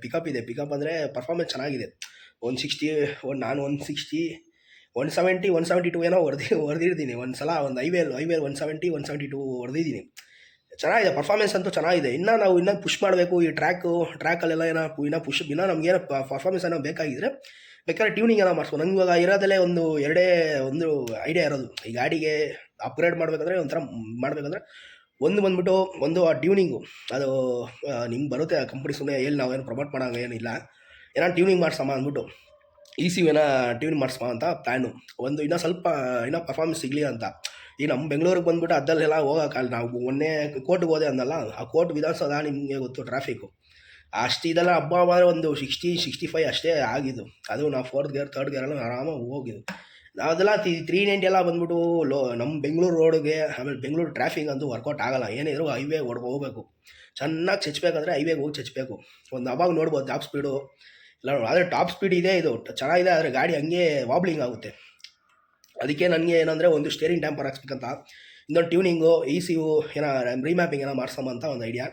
ಪಿಕಪ್ ಇದೆ. ಪಿಕಪ್ ಅಂದರೆ ಪರ್ಫಾರ್ಮೆನ್ಸ್ ಚೆನ್ನಾಗಿದೆ. 160 ನಾನು 160 170 172 ಏನೋ ಹೊಡೆದಿರ್ತೀನಿ ಒಂದು ಸಲ. ಒಂದು ಹೈವೇಲ್ 170 172 ಹೊಡೆದಿದ್ದೀನಿ. ಚೆನ್ನಾಗಿದೆ, ಪರ್ಫಾರ್ಮೆನ್ಸ್ ಅಂತೂ ಚೆನ್ನಾಗಿದೆ. ಇನ್ನೂ ಪುಷ್ ಮಾಡಬೇಕು ಈ ಟ್ರ್ಯಾಕಲ್ಲೆಲ್ಲ ಇನ್ನೂ ಪುಷ್ ನಮಗೇನೋ ಪರ್ಫಾರ್ಮೆನ್ಸ್ ಏನೋ ಬೇಕಾಗಿದ್ದರೆ ಬೇಕಾದ್ರೆ ಟ್ಯೂನಿಂಗ್ ಏನೋ ಮಾಡಿಸ್ಬೋದು. ನಂಗೆ ಇವಾಗ ಇರೋದಲ್ಲೇ ಒಂದು ಐಡಿಯಾ ಇರೋದು, ಈ ಗಾಡಿಗೆ ಅಪ್ಗ್ರೇಡ್ ಮಾಡಬೇಕಂದ್ರೆ ಒಂಥರ ಮಾಡಬೇಕಂದ್ರೆ ಒಂದು ಆ ಟ್ಯೂನಿಂಗು ಅದು ನಿಮ್ಗೆ ಬರುತ್ತೆ. ಕಂಪ್ನಿ ಸುಮ್ಮನೆ ನಾವೇನು ಪ್ರಮೋಟ್ ಮಾಡೋಂಗ ಏನಿಲ್ಲ, ಏನೋ ಟ್ಯೂನಿಂಗ್ ಮಾಡ್ಸಮ್ಮ ಅಂದ್ಬಿಟ್ಟು ಏನೋ ಟ್ಯೂನ್ ಮಾಡಿಸ್ಮ ಅಂತ ಪ್ಲ್ಯಾನು. ಇನ್ನೂ ಪರ್ಫಾರ್ಮೆನ್ಸ್ ಸಿಗಲಿ ಅಂತ. ಈ ನಮ್ಮ ಬೆಂಗಳೂರಿಗೆ ಬಂದುಬಿಟ್ಟು ಅದಲ್ಲೆಲ್ಲ ಹೋಗೋಕ್ಕಲ್ಲ. ನಾವು ಮೊನ್ನೆ ಕೋರ್ಟ್ಗೆ ಹೋದೆ ಅಂದಲ್ಲ, ಆ ಕೋರ್ಟ್ ವಿಧಾನಸೌಧ ನಿಮಗೆ ಗೊತ್ತು, ಟ್ರಾಫಿಕ್ಕು ಅಷ್ಟು ಇದೆಲ್ಲ ಹಬ್ಬ ಆದರೆ ಒಂದು 60-65 ಅಷ್ಟೇ ಆಗಿದ್ದು. ಅದು ನಾವು 4th ಗೇರ್ 3rd ಗೇರೆಲ್ಲ ಆರಾಮಾಗಿ ಹೋಗಿದ್ದು. ನಾವೆಲ್ಲ 390 ಎಲ್ಲ ಬಂದ್ಬಿಟ್ಟು ನಮ್ಮ ಬೆಂಗಳೂರು ರೋಡ್ಗೆ, ಆಮೇಲೆ ಬೆಂಗಳೂರು ಟ್ರಾಫಿಕ್ ಅಂತೂ ವರ್ಕೌಟ್ ಆಗೋಲ್ಲ. ಏನಿದ್ರು ಹೈವೇ ಹೋಗಬೇಕು, ಚೆನ್ನಾಗಿ ಚಚ್ಚಬೇಕಾದ್ರೆ ಹೈವೇಗೆ ಹೋಗಿ ಚಚ್ಚಬೇಕು. ಒಂದು ಅವಾಗ ನೋಡ್ಬೋದು ಟಾಪ್ ಸ್ಪೀಡು ಇಲ್ಲ, ಆದರೆ ಟಾಪ್ ಸ್ಪೀಡ್ ಇದೆ, ಇದು ಚೆನ್ನಾಗಿದೆ. ಆದರೆ ಗಾಡಿ ಹಂಗೆ ವಾಬ್ಲಿಂಗ್ ಆಗುತ್ತೆ. ಅದಕ್ಕೆ ನನಗೆ ಏನಂದರೆ ಒಂದು ಸ್ಟೇರಿಂಗ್ ಟ್ಯಾಂಪರ್ ಹಾಕ್ಸ್ಬೇಕಂತ, ಇನ್ನೊಂದು ಟ್ಯೂನಿಂಗು ECU ಏನೋ ರೀಮ್ಯಾಪಿಂಗ್ ಏನೋ ಮಾಡ್ಸಮ್ಮ ಅಂತ ಒಂದು ಐಡಿಯಾ.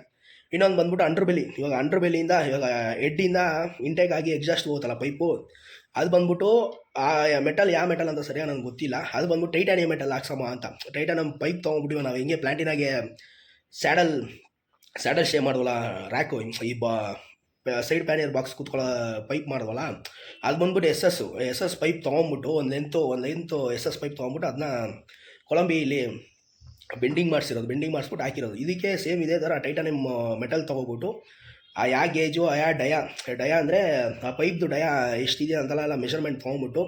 ಇನ್ನೊಂದು ಬಂದ್ಬಿಟ್ಟು ಅಂಡರ್ಬೆಲಿ. ಇವಾಗ ಅಂಡರ್ಬೆಲಿಯಿಂದ ಇವಾಗ ಹೆಡ್ಡಿಂದ ಇಂಟೇಕ್ ಆಗಿ ಎಕ್ಸಾಸ್ಟ್ ಹೋಗುತ್ತಲ್ಲ ಪೈಪು, ಅದು ಬಂದ್ಬಿಟ್ಟು ಆ ಮೆಟಲ್ ಯಾವ ಮೆಟಲ್ ಅಂತ ಸರಿಯಾಗಿ ನನಗೆ ಗೊತ್ತಿಲ್ಲ. ಅದು ಬಂದ್ಬಿಟ್ಟು ಟೈಟಾನಿಯಂ ಮೆಟಲ್ ಹಾಕ್ಸಮ್ಮ ಅಂತ. ಟೈಟಾನಿಯಂ ಪೈಪ್ ತೊಗೊಂಡ್ಬಿಟ್ಟಿವಿ ನಾವು, ಹೆಂಗೆ ಪ್ಲಾಂಟಿನಾಗೆ ಸ್ಯಾಡಲ್ ಶೇ ಮಾಡೋಲ್ಲ ರ್ಯಾಕು, ಈ ಸೈಡ್ ಪ್ಯಾನಿಯರ್ ಬಾಕ್ಸ್ ಕೂತ್ಕೊಳ್ಳೋ ಪೈಪ್ ಮಾಡಿದ್ವಲ್ಲ, ಅದು ಬಂದ್ಬಿಟ್ಟು ಎಸ್ ಎಸ್ ಪೈಪ್ ತೊಗೊಂಬಿಟ್ಟು ಒಂದು ಲೆಂತು SS ಪೈಪ್ ತೊಗೊಂಬಿಟ್ಟು ಅದನ್ನ ಕೊಳಂಬಿಯಲ್ಲಿ ಬೆಂಡಿಂಗ್ ಮಾಡಿಸ್ಬಿಟ್ಟು ಹಾಕಿರೋದು. ಇದಕ್ಕೆ ಸೇಮ್ ಇದೇ ಥರ ಟೈಟಾನಿಯಂ ಮೆಟಲ್ ತೊಗೊಬಿಟ್ಟು ಆ ಗೇಜು ಡಯಾ ಅಂದರೆ ಆ ಪೈಪ್ದು ಡಯಾ ಎಷ್ಟಿದೆ ಅಂತೆಲ್ಲ ಮೆಷರ್ಮೆಂಟ್ ತೊಗೊಂಬಿಟ್ಟು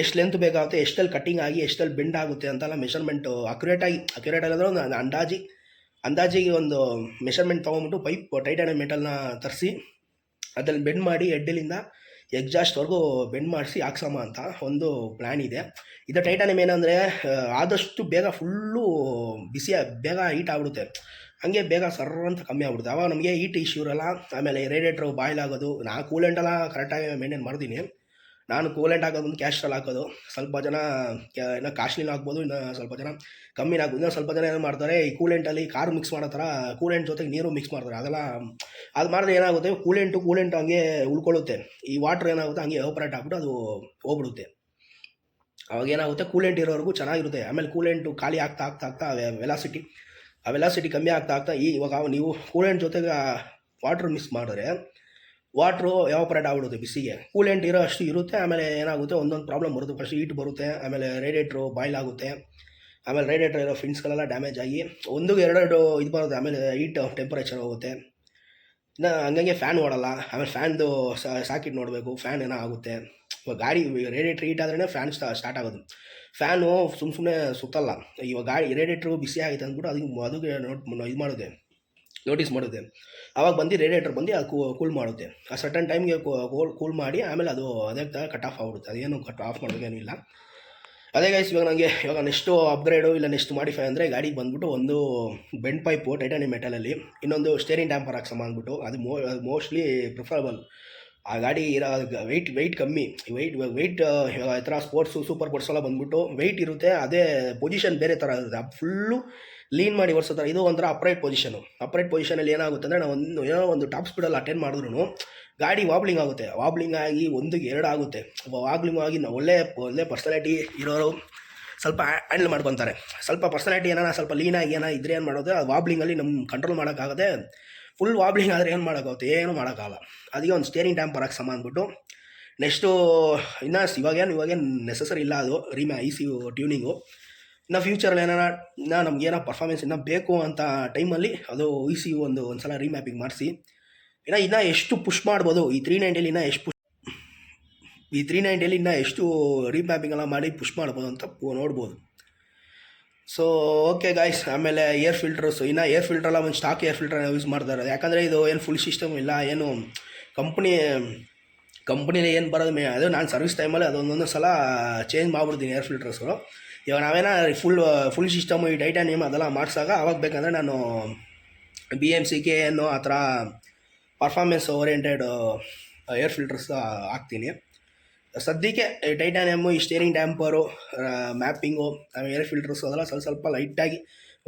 ಎಷ್ಟು ಲೆಂತ್ ಬೇಕಾಗುತ್ತೆ, ಎಷ್ಟಲ್ಲಿ ಕಟ್ಟಿಂಗ್ ಆಗಿ ಎಷ್ಟಲ್ಲಿ ಬೆಂಡ್ ಆಗುತ್ತೆ ಅಂತೆಲ್ಲ ಮೆಷರ್ಮೆಂಟು ಅಕ್ಯುರೇಟ್ ಅಂದರೆ ಒಂದು ಅಂದಾಜಿಗೆ ಒಂದು ಮೆಷರ್ಮೆಂಟ್ ತೊಗೊಂಬಿಟ್ಟು ಪೈಪ್ ಟೈಟಾನಿಯಂ ಮೆಟಲ್ನ ತರಿಸಿ ಅದನ್ನು ಬೆಂಡ್ ಮಾಡಿ ಹೆಡ್ಡಲ್ಲಿಂದ ಎಕ್ಸಾಸ್ಟ್ವರೆಗೂ ಬೆಂಡ್ ಮಾಡಿಸಿ ಹಾಕ್ಸಮ್ಮ ಅಂತ ಒಂದು ಪ್ಲ್ಯಾನ್ ಇದೆ. ಇದು ಟೈಟಾನಿಯಂ ಏನಂದರೆ ಆದಷ್ಟು ಬೇಗ ಫುಲ್ಲು ಬೇಗ ಹೀಟ್ ಆಗ್ಬಿಡುತ್ತೆ, ಹಂಗೆ ಬೇಗ ಸರ್ರ ಅಂತ ಕಮ್ಮಿ ಆಗ್ಬಿಡುತ್ತೆ. ಆವಾಗ ನಮಗೆ ಹೀಟ್ ಇಶ್ಯೂ ಇರಲ್ಲ. ಆಮೇಲೆ ರೇಡಿಯೇಟ್ರು ಬಾಯ್ಲ್ ಆಗೋದು, ನಾನು ಕೂಲೆಂಟೆಲ್ಲ ಕರೆಕ್ಟಾಗಿ ಮೇಂಟೈನ್ ಮಾಡ್ತೀನಿ. ನಾನು ಕೂಲೆಂಟ್ ಹಾಕೋದು ಒಂದು ಕ್ಯಾಸ್ಟ್ರಲ್ಲಿ ಹಾಕೋದು. ಸ್ವಲ್ಪ ಜನ ಇನ್ನೂ ಕಾಸ್ಟ್ಲಿನ ಹಾಕ್ಬೋದು, ಇನ್ನು ಸ್ವಲ್ಪ ಜನ ಕಮ್ಮಿನ ಹಾಕ್ಬೋದು. ಇನ್ನೂ ಸ್ವಲ್ಪ ಜನ ಏನು ಮಾಡ್ತಾರೆ, ಈ ಕೂಲೆಂಟಲ್ಲಿ ಕಾರು ಮಿಕ್ಸ್ ಮಾಡೋ ಥರ ಕೂಲೆಂಟ್ ಜೊತೆಗೆ ನೀರು ಮಿಕ್ಸ್ ಮಾಡ್ತಾರೆ. ಅದು ಮಾಡಿದ್ರೆ ಏನಾಗುತ್ತೆ, ಕೂಲೆಂಟು ಹಂಗೆ ಉಳ್ಕೊಳ್ಳುತ್ತೆ. ಈ ವಾಟ್ರ್ ಏನಾಗುತ್ತೆ ಹಂಗೆ ಎವಾಪರೇಟ್ ಆಗ್ಬಿಟ್ಟು ಅದು ಹೋಗ್ಬಿಡುತ್ತೆ. ಅವಾಗ ಏನಾಗುತ್ತೆ, ಕೂಲೆಂಟ್ ಇರೋವರೆಗೂ ಚೆನ್ನಾಗಿರುತ್ತೆ. ಆಮೇಲೆ ಕೂಲೆಂಟು ಖಾಲಿ ಆಗ್ತಾ ವೆಲಾಸಿಟಿ ಕಮ್ಮಿ ಆಗ್ತಾ ಇವಾಗ ನೀವು ಕೂಲೆಂಟ್ ಜೊತೆಗೆ ವಾಟ್ರ್ ಮಿಕ್ಸ್ ಮಾಡಿದ್ರೆ ವಾಟ್ರು ಎವಾಪರೇಟ್ ಆಗ್ಬಿಡುತ್ತೆ ಬಿಸಿಗೆ. ಕೂಲೆಂಟ್ ಇರೋ ಅಷ್ಟು ಇರುತ್ತೆ. ಆಮೇಲೆ ಏನಾಗುತ್ತೆ, ಒಂದೊಂದು ಪ್ರಾಬ್ಲಮ್ ಬರುತ್ತೆ. ಫಸ್ಟ್ ಹೀಟ್ ಬರುತ್ತೆ, ಆಮೇಲೆ ರೇಡಿಯೇಟ್ರು ಬಾಯ್ಲ್ ಆಗುತ್ತೆ, ಆಮೇಲೆ ರೇಡಿಯೇಟ್ರ್ ಇರೋ ಫಿನ್ಸ್ಗಳೆಲ್ಲ ಡ್ಯಾಮೇಜ್ ಆಗಿ ಎರಡು ಇದು ಬರುತ್ತೆ. ಆಮೇಲೆ ಹೀಟ್ ಟೆಂಪರೇಚರ್ ಹೋಗುತ್ತೆ. ಇನ್ನು ಹಂಗಂಗೆ ಫ್ಯಾನ್ ಓಡಲ್ಲ. ಆಮೇಲೆ ಫ್ಯಾನ್ದು ಸಾಕೆಟ್ ನೋಡಬೇಕು, ಫ್ಯಾನ್ ಏನೋ ಆಗುತ್ತೆ. ಇವಾಗ ಗಾಡಿ ರೇಡಿಯೇಟ್ರ್ ಹೀಟ್ ಆದ್ರೇ ಫ್ಯಾನ್ ಸ್ಟಾರ್ಟ್ ಆಗೋದು. ಫ್ಯಾನು ಸುಮ್ಮನೆ ಸುತ್ತಲ್ಲ. ಇವಾಗ ಗಾಡಿ ರೇಡಿಯೇಟ್ರು ಬಿಸಿ ಆಗಿದೆ ಅಂದ್ಬಿಟ್ಟು ಅದಕ್ಕೆ ನೋಟಿಸ್ ಮಾಡುತ್ತೆ. ಆವಾಗ ಬಂದು ರೇಡಿಯೇಟರ್ ಬಂದು ಅದು ಕೂಲ್ ಮಾಡುತ್ತೆ. ಆ ಸರ್ಟನ್ ಟೈಮ್ಗೆ ಕೂಲ್ ಮಾಡಿ ಆಮೇಲೆ ಅದು ಅದೇ ಕಟ್ ಆಫ್ ಆಗ್ಬಿಡುತ್ತೆ. ಅದೇನು ಕಟ್ ಆಫ್ ಮಾಡೋದೇನಿಲ್ಲ. ಅದೇ ಗೈಸ್, ಇವಾಗ ನೆಕ್ಸ್ಟು ಅಪ್ಗ್ರೇಡು ಇಲ್ಲ ನೆಕ್ಸ್ಟ್ ಮಾಡಿಫೈ ಅಂದರೆ ಗಾಡಿಗೆ ಬಂದ್ಬಿಟ್ಟು ಒಂದು ಬೆಂಡ್ ಪೈಪು ಟೈಟಾನಿಯಂ ಮೆಟಲಲ್ಲಿ, ಇನ್ನೊಂದು ಸ್ಟೇರಿಂಗ್ ಟ್ಯಾಂಪರ್ ಹಾಕ್ಸಮ್ಮ ಅಂದ್ಬಿಟ್ಟು. ಅದು ಮೋಸ್ಟ್ಲಿ ಪ್ರಿಫರಬಲ್. ಆ ಗಾಡಿ ಇರೋ ವೆಯ್ಟ್ ಕಮ್ಮಿ. ವೆಯ್ಟ್ ಇವಾಗ ಈ ಥರ ಸ್ಪೋರ್ಟ್ಸು ಸೂಪರ್ ಸ್ಪೋರ್ಟ್ಸ್ ಎಲ್ಲ ಬಂದ್ಬಿಟ್ಟು ವೆಯ್ಟ್ ಇರುತ್ತೆ. ಅದೇ ಪೊಸಿಷನ್ ಬೇರೆ ಥರ ಇರುತ್ತೆ, ಫುಲ್ಲು ಲೀನ್ ಮಾಡಿ ಓಡಿಸೋ ಥರ. ಇದು ಒಂಥರ ಅಪ್ರೈಟ್ ಪೊಸಿಷನಲ್ಲಿ ಏನಾಗುತ್ತೆ ಅಂದರೆ ನಾವು ಏನೋ ಒಂದು ಟಾಪ್ ಸ್ಪೀಡಲ್ಲಿ ಅಟೆಂಡ್ ಮಾಡಿದ್ರು ಗಾಡಿ ವಾಬ್ಲಿಂಗ್ ಆಗುತ್ತೆ. ವಾಬ್ಲಿಂಗ್ ಆಗಿ 1-2 ಆಗುತ್ತೆ. ವಾಬ್ಲಿಂಗ್ ಆಗಿ ನಾವು ಒಳ್ಳೆ ಪರ್ಸನಾಲಿಟಿ ಇರೋರು ಸ್ವಲ್ಪ ಹ್ಯಾಂಡಲ್ ಮಾಡ್ಕೊತಾರೆ. ಸ್ವಲ್ಪ ಪರ್ಸನಾಲಿಟಿ ಸ್ವಲ್ಪ ಲೀನಾಗಿ ಇದ್ರೆ ಏನು ಮಾಡೋದು, ಆ ವಾಬ್ಲಿಂಗಲ್ಲಿ ನಮ್ಮ ಕಂಟ್ರೋಲ್ ಮಾಡೋಕ್ಕಾಗದೆ ಫುಲ್ ವಾಬ್ಲಿಂಗ್ ಆದರೆ ಏನು ಮಾಡೋಕ್ಕಾಗುತ್ತೆ, ಏನು ಮಾಡೋಕ್ಕಾಗಲ್ಲ. ಅದಕ್ಕೆ ಒಂದು ಸ್ಟೇರಿಂಗ್ ಟ್ಯಾಂಪರ್ ಹಾಕ್ಸಮ್ಮ ಅಂದ್ಬಿಟ್ಟು ನೆಕ್ಸ್ಟು ಇವಾಗೇನು ನೆಸಸರಿ ಇಲ್ಲ ಅದು ಇ ಸಿ ಟ್ಯೂನಿಂಗು. ಇನ್ನು ಫ್ಯೂಚರಲ್ಲಿ ಇನ್ನೂ ನಮಗೇನೋ ಪರ್ಫಾರ್ಮೆನ್ಸ್ ಇನ್ನೂ ಬೇಕು ಅಂತ ಟೈಮಲ್ಲಿ ಅದು ಇ ಸಿ ಒಂದು ಸಲ ರೀಮ್ಯಾಪಿಂಗ್ ಮಾಡಿಸಿ ಇನ್ನೂ ಎಷ್ಟು ಪುಷ್ ಮಾಡ್ಬೋದು ಈ 390 ಇನ್ನೂ ಎಷ್ಟು ರೀಮ್ಯಾಪಿಂಗ್ ಎಲ್ಲ ಮಾಡಿ ಪುಷ್ ಮಾಡ್ಬೋದು ಅಂತ ನೋಡ್ಬೋದು. ಸೊ ಓಕೆ ಗಾಯ್ಸ್, ಆಮೇಲೆ ಏರ್ ಫಿಲ್ಟರ್ಸು ಇನ್ನೂ ಏರ್ ಫಿಲ್ಟ್ರೆಲ್ಲ ಒಂದು ಸ್ಟಾಕ್ ಏರ್ ಫಿಲ್ಟರ್ ಯೂಸ್ ಮಾಡ್ತಾರೆ. ಯಾಕಂದರೆ ಇದು ಏನು ಫುಲ್ ಸಿಸ್ಟಮ್ ಇಲ್ಲ, ಏನು ಕಂಪ್ನಿಲಿ ಏನು ಬರೋದು ಅದು ನಾನು ಸರ್ವಿಸ್ ಟೈಮಲ್ಲಿ ಅದೊಂದೊಂದು ಸಲ ಚೇಂಜ್ ಮಾಡಿಬಿಡ್ತೀನಿ ಏರ್ ಫಿಲ್ಟರ್ಸ್ಗಳು. ಇವಾಗ ನಾವೇನೋ ಫುಲ್ ಸಿಸ್ಟಮು ಈ ಟೈಟಾನಿಯಮ್ ಅದೆಲ್ಲ ಮಾಡಿಸಾಗ ಆವಾಗ ಬೇಕಂದರೆ ನಾನು BMC ಏನೋ ಆ ಥರ ಪರ್ಫಾರ್ಮೆನ್ಸ್ ಓರಿಯೆಂಟೆಡ್ ಏರ್ ಫಿಲ್ಟರ್ಸ್ ಹಾಕ್ತೀನಿ. ಸದ್ಯಕ್ಕೆ ಟೈಟಾನಿಯಮ್ಮು, ಈ ಸ್ಟೇರಿಂಗ್ ಡ್ಯಾಂಪರು, ಮ್ಯಾಪಿಂಗು, ಏರ್ ಫಿಲ್ಟರ್ಸು ಅದೆಲ್ಲ ಸ್ವಲ್ಪ ಲೈಟಾಗಿ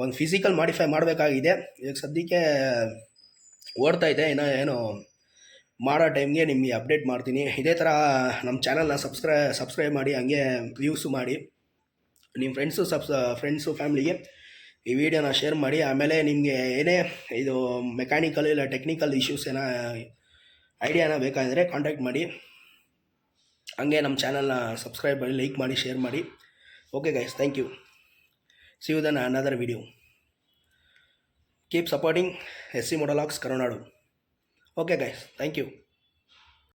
ಒಂದು ಫಿಸಿಕಲ್ ಮಾಡಿಫೈ ಮಾಡಬೇಕಾಗಿದೆ. ಈಗ ಸದ್ಯಕ್ಕೆ ಓಡ್ತಾಯಿದೆ, ಏನು ಮಾಡೋ ಟೈಮ್ಗೆ ನಿಮಗೆ ಅಪ್ಡೇಟ್ ಮಾಡ್ತೀನಿ. ಇದೇ ಥರ ನಮ್ಮ ಚಾನಲ್ನ ಸಬ್ಸ್ಕ್ರೈಬ್ ಮಾಡಿ, ಹಂಗೆ ವ್ಯೂಸು ಮಾಡಿ, ನಿಮ್ಮ ಫ್ರೆಂಡ್ಸು ಫ್ಯಾಮ್ಲಿಗೆ ಈ ವಿಡಿಯೋನ ಶೇರ್ ಮಾಡಿ. ಆಮೇಲೆ ನಿಮಗೆ ಏನೇ ಇದು ಮೆಕ್ಯಾನಿಕಲ್ ಇಲ್ಲ ಟೆಕ್ನಿಕಲ್ ಇಶ್ಯೂಸ್ ಐಡಿಯಾನ ಬೇಕಾದರೆ ಕಾಂಟ್ಯಾಕ್ಟ್ ಮಾಡಿ. ಹಂಗೆ ನಮ್ಮ ಚಾನಲ್ನ ಸಬ್ಸ್ಕ್ರೈಬ್ ಮಾಡಿ, ಲೈಕ್ ಮಾಡಿ, ಶೇರ್ ಮಾಡಿ. Okay guys, thank you. See you then another video. Keep supporting SC Motovlogs Karunadu. Okay guys, thank you.